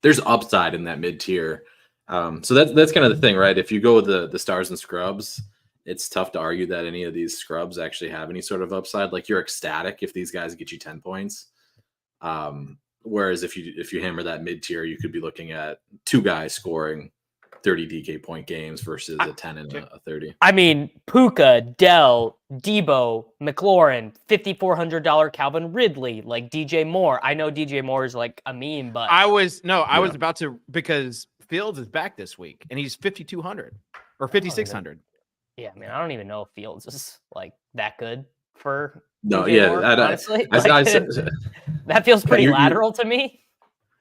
There's upside in that mid tier. So that's kind of the thing, right? If you go with the stars and scrubs, it's tough to argue that any of these scrubs actually have any sort of upside. Like, you're ecstatic if these guys get you 10 points. Whereas if you hammer that mid tier, you could be looking at two guys scoring 30 DK point games versus a 10 and a 30. I mean, Puka, Dell, Debo, McLaurin, $5,400 Calvin Ridley, like DJ Moore. I know DJ Moore is like a meme, but I was about to, because Fields is back this week and he's 5,200 or 5,600. Yeah, I mean, I don't even know if Fields is like that good for. No, DJ yeah, Moore, honestly, that feels pretty you're lateral to me.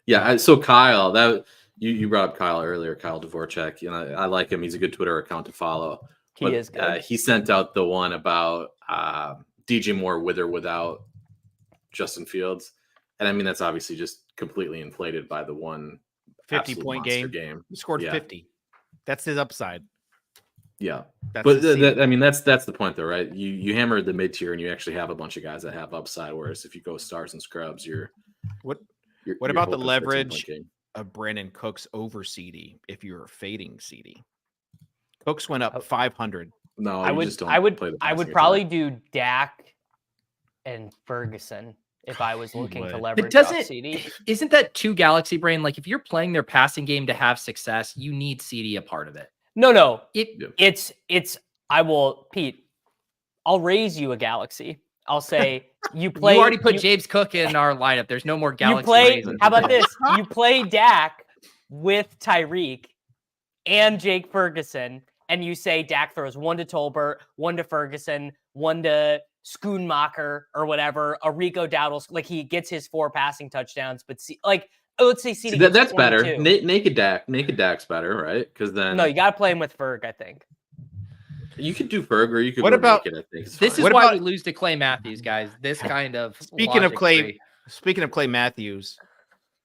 Yeah, so Kyle, that you brought up Kyle earlier, Kyle Dvorak. You know, I like him. He's a good Twitter account to follow. He is good. He sent out the one about DJ Moore with or without Justin Fields, and I mean that's obviously just completely inflated by the 50-point game. He scored 50. That's his upside. Yeah, but that's the point though, right? You hammer the mid tier and you actually have a bunch of guys that have upside. Whereas if you go stars and scrubs, what about the leverage of Brandon Cooks over CeeDee if you're fading CeeDee? Cooks went up 500. No, I would probably do Dak and Ferguson if I was looking to leverage off CeeDee. Isn't that too galaxy brain? Like, if you're playing their passing game to have success, you need CeeDee a part of it. No. Pete, I'll raise you a galaxy. I'll say you play. You already put James Cook in our lineup. There's no more galaxy. How about this? You play Dak with Tyreek and Jake Ferguson, and you say Dak throws one to Tolbert, one to Ferguson, one to Schoonmaker or whatever, a Rico Dowdle, like he gets his 4 passing touchdowns, but let's say CD gets that's 22. better. Naked Dak's better, right? Because then no, you got to play him with Ferg, I think. You could do Ferg, or you could. What go about naked, I think. This is why we lose to Clay Matthews, guys. This kind of Speaking of Clay Matthews,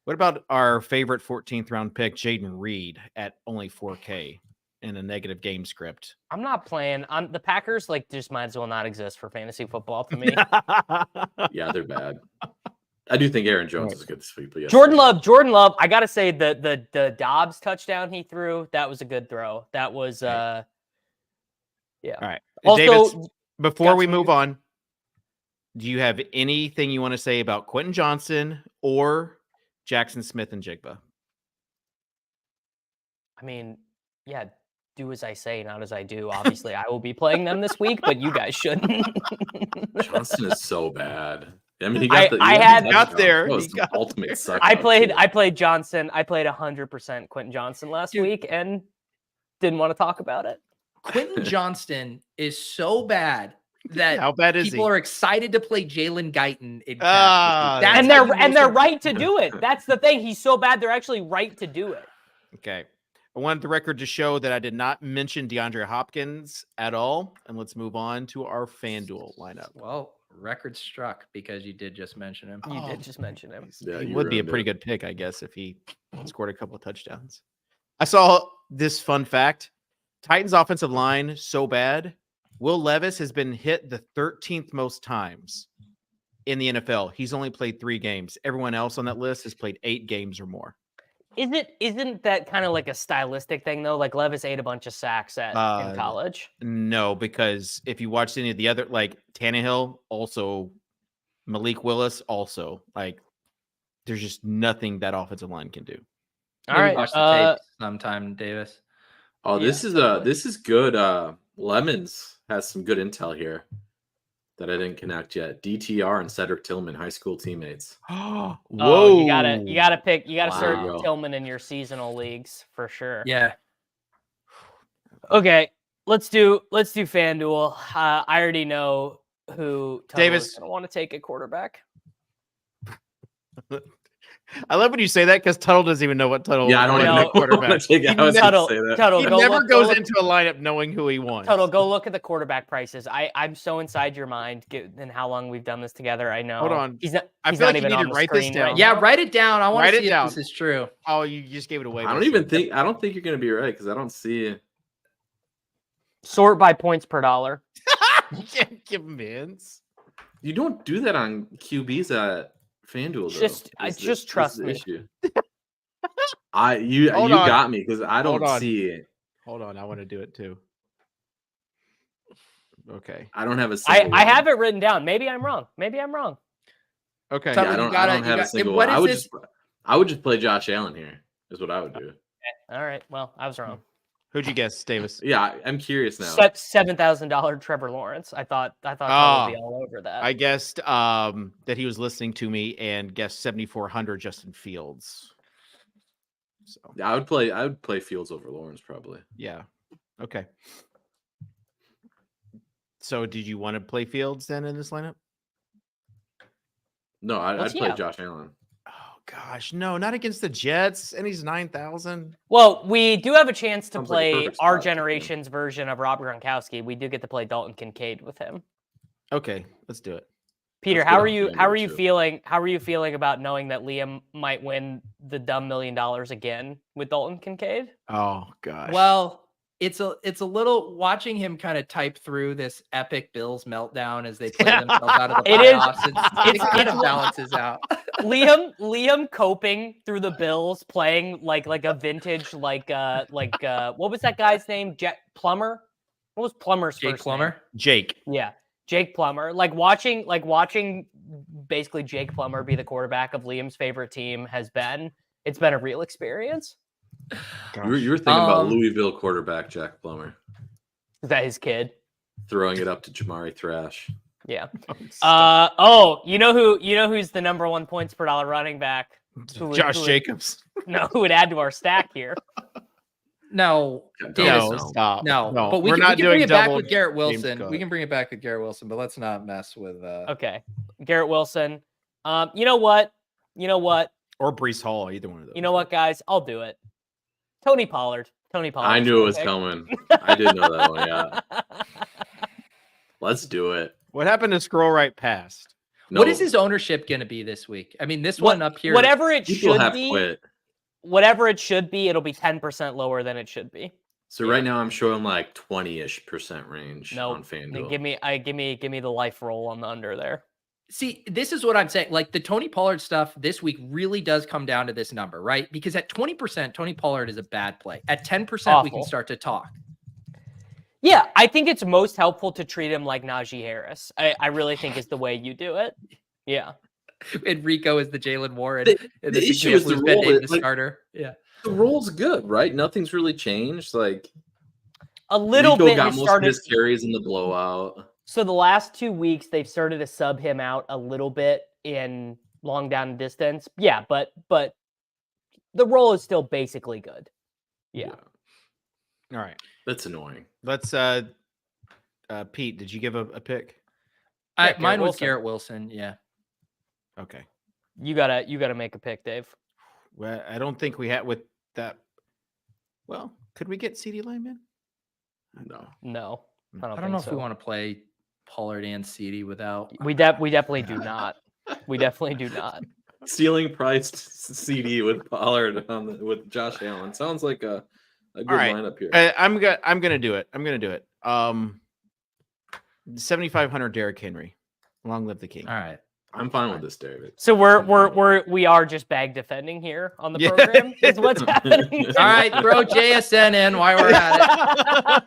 what about our favorite 14th round pick, Jaden Reed, at only 4K in a negative game script? I'm not playing. The Packers just might as well not exist for fantasy football to me. Yeah, they're bad. I do think Aaron Jones is good this week, but yes, Jordan Love. I gotta say the Dobbs touchdown he threw, that was a good throw. That was yeah. All right. Also, Davis, before we move on, do you have anything you want to say about Quentin Johnson or Jackson Smith and Jigba? I mean, yeah, do as I say, not as I do. Obviously, I will be playing them this week, but you guys shouldn't. Johnson is so bad. I mean, he got there. That was the ultimate suck. I played Johnson. I played 100% Quentin Johnson last week and didn't want to talk about it. Quentin Johnston is so bad that how bad is people he? are excited to play Jalen Guyton. And they're right to do it. That's the thing. He's so bad, they're actually right to do it. Okay. I wanted the record to show that I did not mention DeAndre Hopkins at all. And let's move on to our FanDuel lineup. Well, record struck because you did just mention him. You did just mention him. Yeah, he would be a pretty good pick, I guess, if he scored a couple of touchdowns. I saw this fun fact. Titans offensive line so bad. Will Levis has been hit the 13th most times in the NFL. He's only played 3 games. Everyone else on that list has played 8 games or more. Isn't that kind of like a stylistic thing though? Like Levis ate a bunch of sacks in college. No, because if you watched any of the other, like Tannehill, also Malik Willis, also there's just nothing that offensive line can do. All right, watch the tape sometime, Davis. Oh, this is good. Lemons has some good intel here that I didn't connect yet. DTR and Cedric Tillman, high school teammates. Whoa! Oh, you gotta start Tillman in your seasonal leagues for sure. Yeah. Okay, let's do FanDuel. I already know who Davis gonna want to take a quarterback. I love when you say that because Tuttle doesn't even know what Tuttle. Yeah, I don't know quarterback. He never goes into into a lineup knowing who he wants. Tuttle, go look at the quarterback prices. I'm so inside your mind given how long we've done this together. I know. Hold on. He's not feel like even you need on to the write this screen down. right Yeah, now. write it down. I want to see if this is true. Oh, you just gave it away. I don't think you're gonna be right because I don't see it. Sort by points per dollar. You can't give him hints. You don't do that on QBs at FanDuel. Just trust me. Issue. You got me because I don't see it. Hold on, I want to do it too. Okay. I don't have a single I have it written down. Maybe I'm wrong. Okay. Yeah, I don't have a single one. I would just play Josh Allen here. Is what I would do. Okay. All right. Well, I was wrong. Who'd you guess, Davis? Yeah, I'm curious now. $7,000 Trevor Lawrence. I thought I would be all over that. I guessed that he was listening to me and guessed 7,400 Justin Fields. So yeah, I would play Fields over Lawrence probably. Yeah. Okay. So did you want to play Fields then in this lineup? No, I'd play Josh Allen. Oh gosh, no, not against the Jets, and he's 9,000. Well, we do have a chance to play our generation's version of Rob Gronkowski. We do get to play Dalton Kincaid with him. Okay, let's do it. Peter, how are you feeling? How are you feeling about knowing that Liam might win the dumb $1 million again with Dalton Kincaid? Oh gosh. Well, it's a little watching him kind of type through this epic Bills meltdown as they play themselves out of the playoffs. It kind of balances out. Liam coping through the Bills, playing like a vintage like what was that guy's name? Jack Plummer. What was Plummer's Jake first Plummer? name? Jake. Yeah, Jake Plummer. Like watching basically Jake Plummer be the quarterback of Liam's favorite team it's been a real experience. You were thinking about Louisville quarterback Jack Plummer. Is that his kid? Throwing it up to Jamari Thrash. Yeah. You know who's the number 1 points per dollar running back? Josh Jacobs. Who would add to our stack here? No, No, stop. No, No, but we we're can, not we can doing bring it back double with Garrett James Wilson. Cook. We can bring it back with Garrett Wilson, but let's not mess with. Okay, Garrett Wilson. You know what? Or Breece Hall, either one of those. You know what, guys? I'll do it. Tony Pollard. I knew it was coming. I did know that one. Yeah. Let's do it. What happened to scroll right past? No. What is his ownership going to be this week? I mean, one up here. Whatever it should be. Quit. Whatever it should be, it'll be 10% lower than it should be. So right now I'm showing like 20-ish% range on FanDuel. Give me the life roll on the under there. See, this is what I'm saying. Like the Tony Pollard stuff this week really does come down to this number, right? Because at 20%, Tony Pollard is a bad play. At 10%, we can start to talk. Yeah, I think it's most helpful to treat him like Najee Harris. I really think is the way you do it. Yeah. And Rico is the Jalen Warren. The issue is the role. The starter. Yeah. The role's good, right? Nothing's really changed. Like a little Rico bit got most of his carries in the blowout. So the last 2 weeks, they've started to sub him out a little bit in long down distance. Yeah, but the role is still basically good. Yeah. All right. That's annoying. Let's Pete, did you give a pick? Mine was Garrett Wilson. Yeah. Okay. You gotta make a pick, Dave. Well, I don't think we had with that. Well, could we get CeeDee Lamb in? No. I don't know if we want to play Pollard and CeeDee without. We definitely do not. We definitely do not. Stealing priced CeeDee with Pollard with Josh Allen sounds like a good lineup here. I'm gonna do it. 7,500 Derrick Henry. Long live the king. All right. I'm fine with this, David. So we are just bag defending here on the program. Is what's happening. All right, throw JSN in while we're at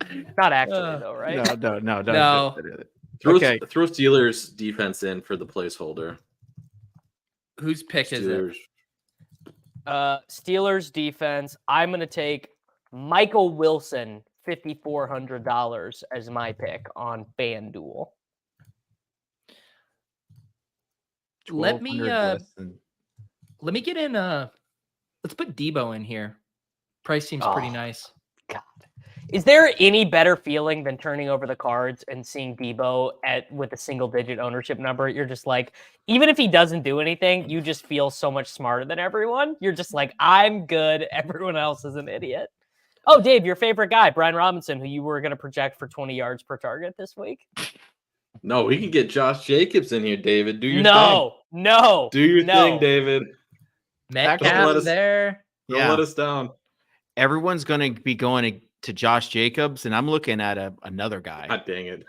it. Not actually though, right? No. Throw Steelers defense in for the placeholder. Whose pick is it? Steelers defense. I'm gonna take Michael Wilson. $5,400 as my pick on FanDuel. Let me get in. Let's put Debo in here. Price seems pretty nice. God, is there any better feeling than turning over the cards and seeing Debo with a single-digit ownership number? You're just like, even if he doesn't do anything, you just feel so much smarter than everyone. You're just like, I'm good. Everyone else is an idiot. Oh, Dave, your favorite guy, Brian Robinson, who you were going to project for 20 yards per target this week. No, we can get Josh Jacobs in here, David. Do your thing. No. Do your thing, David. Metcalf there. Don't let us down. Everyone's going to be going to Josh Jacobs, and I'm looking at another guy. God dang it.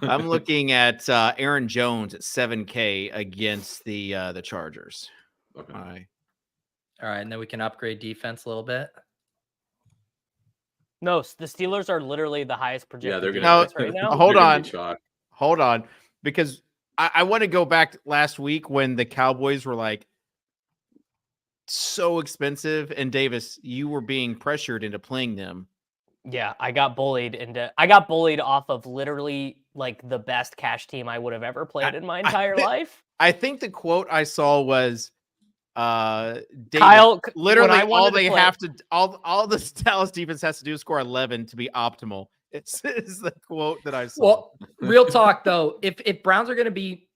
I'm looking at Aaron Jones at 7K against the Chargers. Okay. All right, and then we can upgrade defense a little bit. No, the Steelers are literally the highest projected. Yeah, they're going to right now. Hold on, because I want to go back last week when the Cowboys were like so expensive, and Davis, you were being pressured into playing them. Yeah, I got bullied off of literally like the best cash team I would have ever played in my entire life. I think the quote I saw was David, Kyle, literally all the Dallas defense has to do is score 11 to be optimal. It's the quote that I saw. Well, real talk though, if Browns are going to be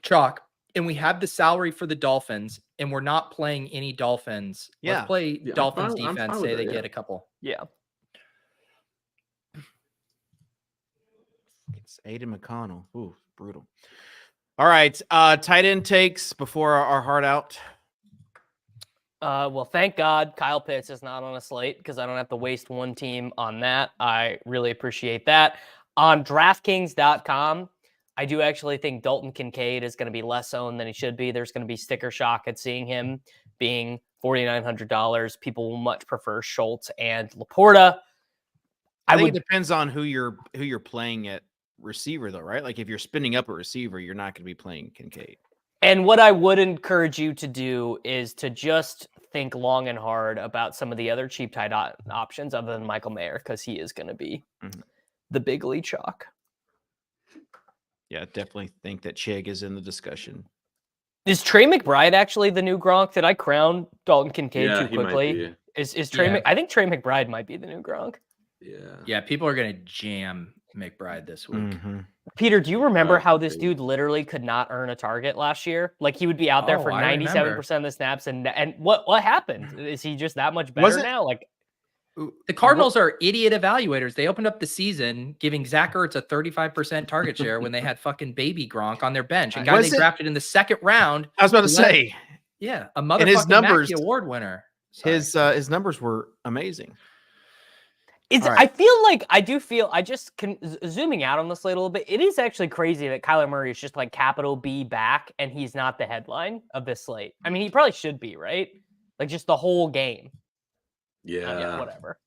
chalk and we have the salary for the Dolphins and we're not playing any Dolphins, let's play Dolphins defense. Say they get a couple. Yeah. It's Aiden McConnell. Ooh, brutal. All right. Tight end takes before our heart out. Well, thank God Kyle Pitts is not on a slate because I don't have to waste one team on that. I really appreciate that. On DraftKings.com, I do actually think Dalton Kincaid is going to be less owned than he should be. There's going to be sticker shock at seeing him being $4,900. People will much prefer Schultz and Laporta. I think it depends on who you're playing at receiver, though, right? Like if you're spinning up a receiver, you're not going to be playing Kincaid. And what I would encourage you to do is to just think long and hard about some of the other cheap tight options other than Michael Mayer, because he is going to be the big lead chalk. Yeah, definitely think that Chig is in the discussion. Is Trey McBride actually the new Gronk? Did I crown Dalton Kincaid too he might quickly? be. Is Trey? I think Trey McBride might be the new Gronk. Yeah. People are gonna jam McBride this week. Mm-hmm. Peter, do you remember how this dude literally could not earn a target last year? Like he would be out there for 97% of the snaps, and what happened? Is he just that much better now? Like the Cardinals are idiot evaluators. They opened up the season giving Zach Ertz a 35% target share when they had fucking baby Gronk on their bench, a guy they drafted in the second round. I was about to say, a motherfucking Mackey Award winner. Sorry. His numbers were amazing. I feel I just zooming out on the slate a little bit. It is actually crazy that Kyler Murray is just like capital B back and he's not the headline of this slate. I mean, he probably should be, right? Like just the whole game. Yeah. Whatever.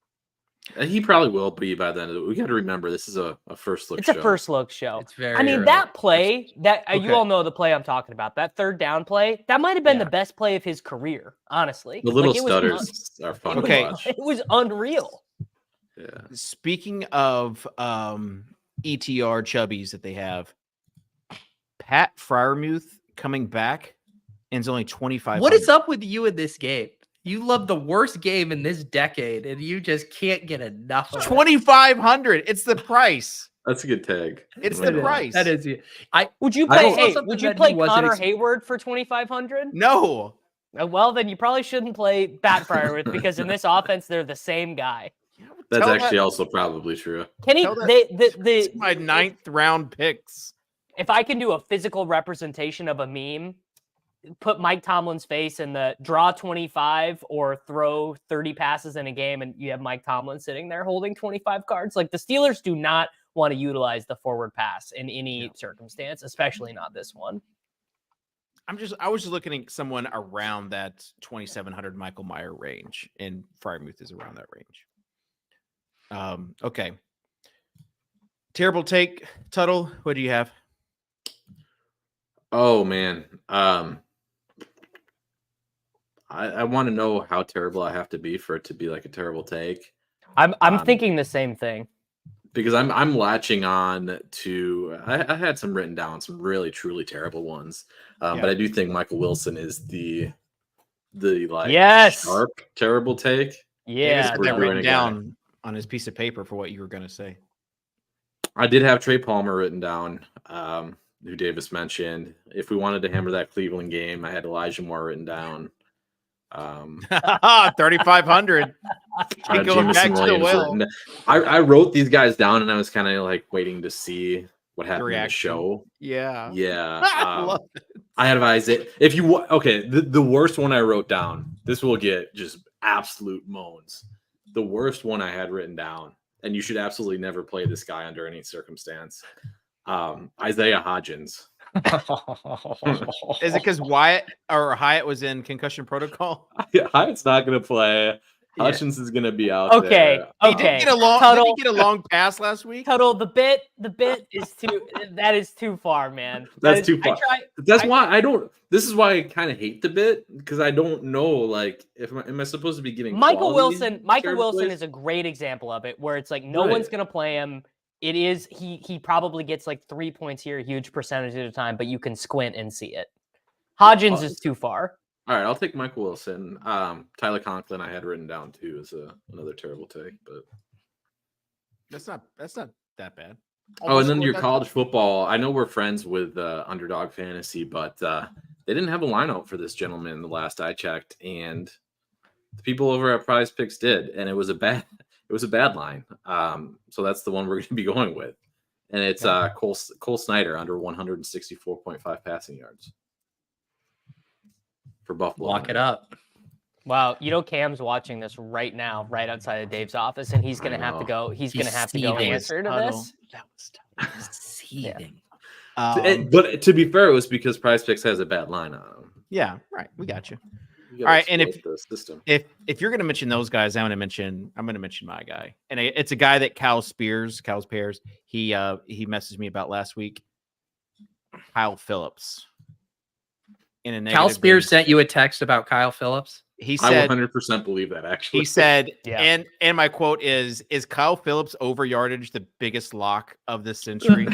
He probably will be by then. We got to remember this is a first look show. It's a first look show. It's very that play you all know the play I'm talking about. That third down play, that might have been the best play of his career, honestly. The little stutters are fun to watch. It was unreal. Yeah. Speaking of ETR chubbies that they have, Pat Freiermuth coming back and is only 25. What is up with you in this game? You love the worst game in this decade, and you just can't get enough of 2,500. It's the price. That's a good tag. It's the price. That is. Would you play Connor Hayward for 2,500? No. Well, then you probably shouldn't play Pat Freiermuth because in this offense they're the same guy. That's actually also probably true. Can he? My 9th round picks. If I can do a physical representation of a meme, put Mike Tomlin's face in the draw 25 or throw 30 passes in a game, and you have Mike Tomlin sitting there holding 25 cards. Like the Steelers do not want to utilize the forward pass in any circumstance, especially not this one. I was just looking at someone around that 2,700 Michael Meyer range, and Freiermuth is around that range. Okay. Terrible take, Tuttle. What do you have? Oh man. I want to know how terrible I have to be for it to be like a terrible take. I'm thinking the same thing. Because I'm latching on to I had some written down, some really truly terrible ones. But I do think Michael Wilson is the sharp terrible take. Yeah, written down on his piece of paper for what you were going to say. I did have Trey Palmer written down, who Davis mentioned. If we wanted to hammer that Cleveland game, I had Elijah Moore written down. 3,500. Going back to the well. I wrote these guys down, and I was kind of like waiting to see what happened in the show. Yeah. I had Isaiah. If you the worst one I wrote down. This will get just absolute moans. The worst one I had written down, and you should absolutely never play this guy under any circumstance. Isaiah Hodgins. Is it because Hyatt was in concussion protocol? Yeah, Hyatt's not going to play. Hutchins is going to be out there. Okay. Did he get a long pass last week? Tuttle, the bit is too far, man. That's too far. This is why I kind of hate the bit, because I don't know, like, am I supposed to be getting Michael Wilson is a great example of it, where it's like no one's going to play him. It is he probably gets like 3 points here, a huge percentage of the time, but you can squint and see it. Hodgins is too far. All right, I'll take Michael Wilson. Tyler Conklin I had written down too as another terrible take, but that's not that bad. And then your college football. I know we're friends with Underdog Fantasy, but they didn't have a lineup for this gentleman the last I checked, and the people over at Prize Picks did, and it was a bad line. So that's the one we're going to be going with, and it's Cole Snyder under 164.5 passing yards. For Buffalo. Lock it up. Wow, Cam's watching this right now, right outside of Dave's office, and he's gonna have to go. He's gonna have to go answer to this. That was seething. But to be fair, it was because Prize Picks has a bad line on them. Yeah, right. We got you. All right, and if you're gonna mention those guys, I'm gonna mention my guy, and it's a guy that Cal's Pears. He messaged me about last week. Kyle Phillips. Cal Spears sent you a text about Kyle Phillips. He said, I 100% believe that, actually. He said, and my quote is Kyle Phillips over yardage the biggest lock of the century?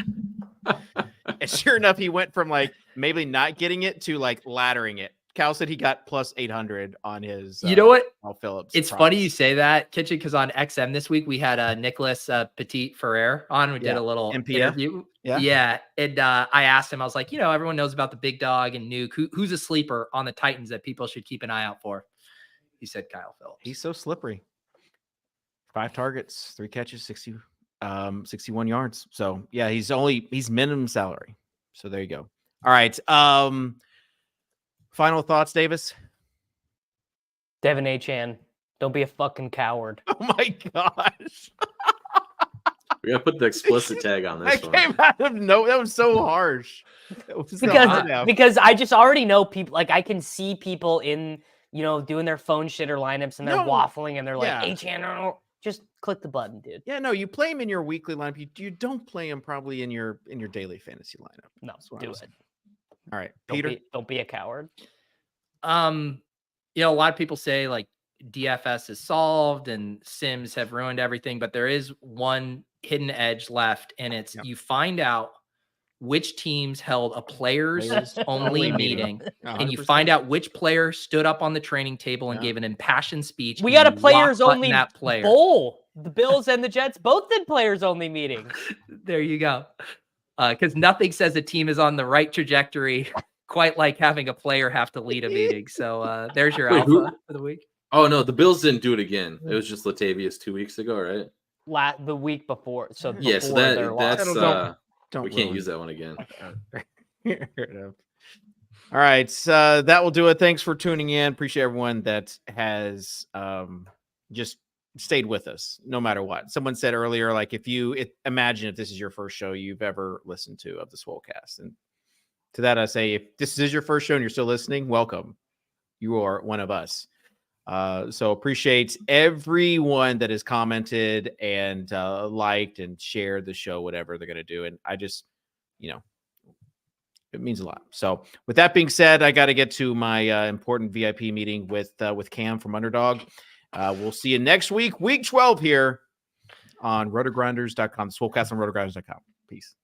And sure enough, he went from like maybe not getting it to like laddering it. Cal said he got plus 800 on his. You know what? Phillips. It's funny you say that, Kitchen, because on XM this week we had Nicholas Petit Ferrer on. We did a little interview. Yeah. And I asked him, I was like, everyone knows about the big dog and Nuke. Who's a sleeper on the Titans that people should keep an eye out for? He said Kyle Phillips. He's so slippery. 5 targets, 3 catches, 61 yards. So yeah, he's minimum salary. So there you go. All right. Final thoughts, Davis? Devin Achane, don't be a fucking coward. Oh my gosh. We gotta put the explicit tag on this one. Came out of that was so harsh. Because I just already know people, like I can see people in, doing their phone shitter lineups and they're waffling and they're like, Achane, just click the button, dude. Yeah, no, you play him in your weekly lineup. You don't play him probably in your daily fantasy lineup. No, do it. All right, Peter. Don't be a coward. A lot of people say like DFS is solved and Sims have ruined everything, but there is one hidden edge left, and it's you find out which teams held a players only meeting, 100%. And you find out which player stood up on the training table and gave an impassioned speech. We got a players only player. bowl. The Bills and the Jets both did players only meetings. There you go. Because nothing says a team is on the right trajectory quite like having a player have to lead a meeting. So there's your alpha for the week. Oh, no, the Bills didn't do it again. It was just Latavius 2 weeks ago, right? The week before. So that's we can't use that one again. All right. So that will do it. Thanks for tuning in. Appreciate everyone that has just stayed with us no matter what. Someone said earlier, like imagine if this is your first show you've ever listened to of the Swolecast. And to that I say, if this is your first show and you're still listening, welcome. You are one of us. So appreciate everyone that has commented and liked and shared the show, whatever they're going to do. And I just, it means a lot. So with that being said, I got to get to my important VIP meeting with Cam from Underdog. We'll see you next week, week 12 here on rotogrinders.com, Swolecast on rotogrinders.com. Peace.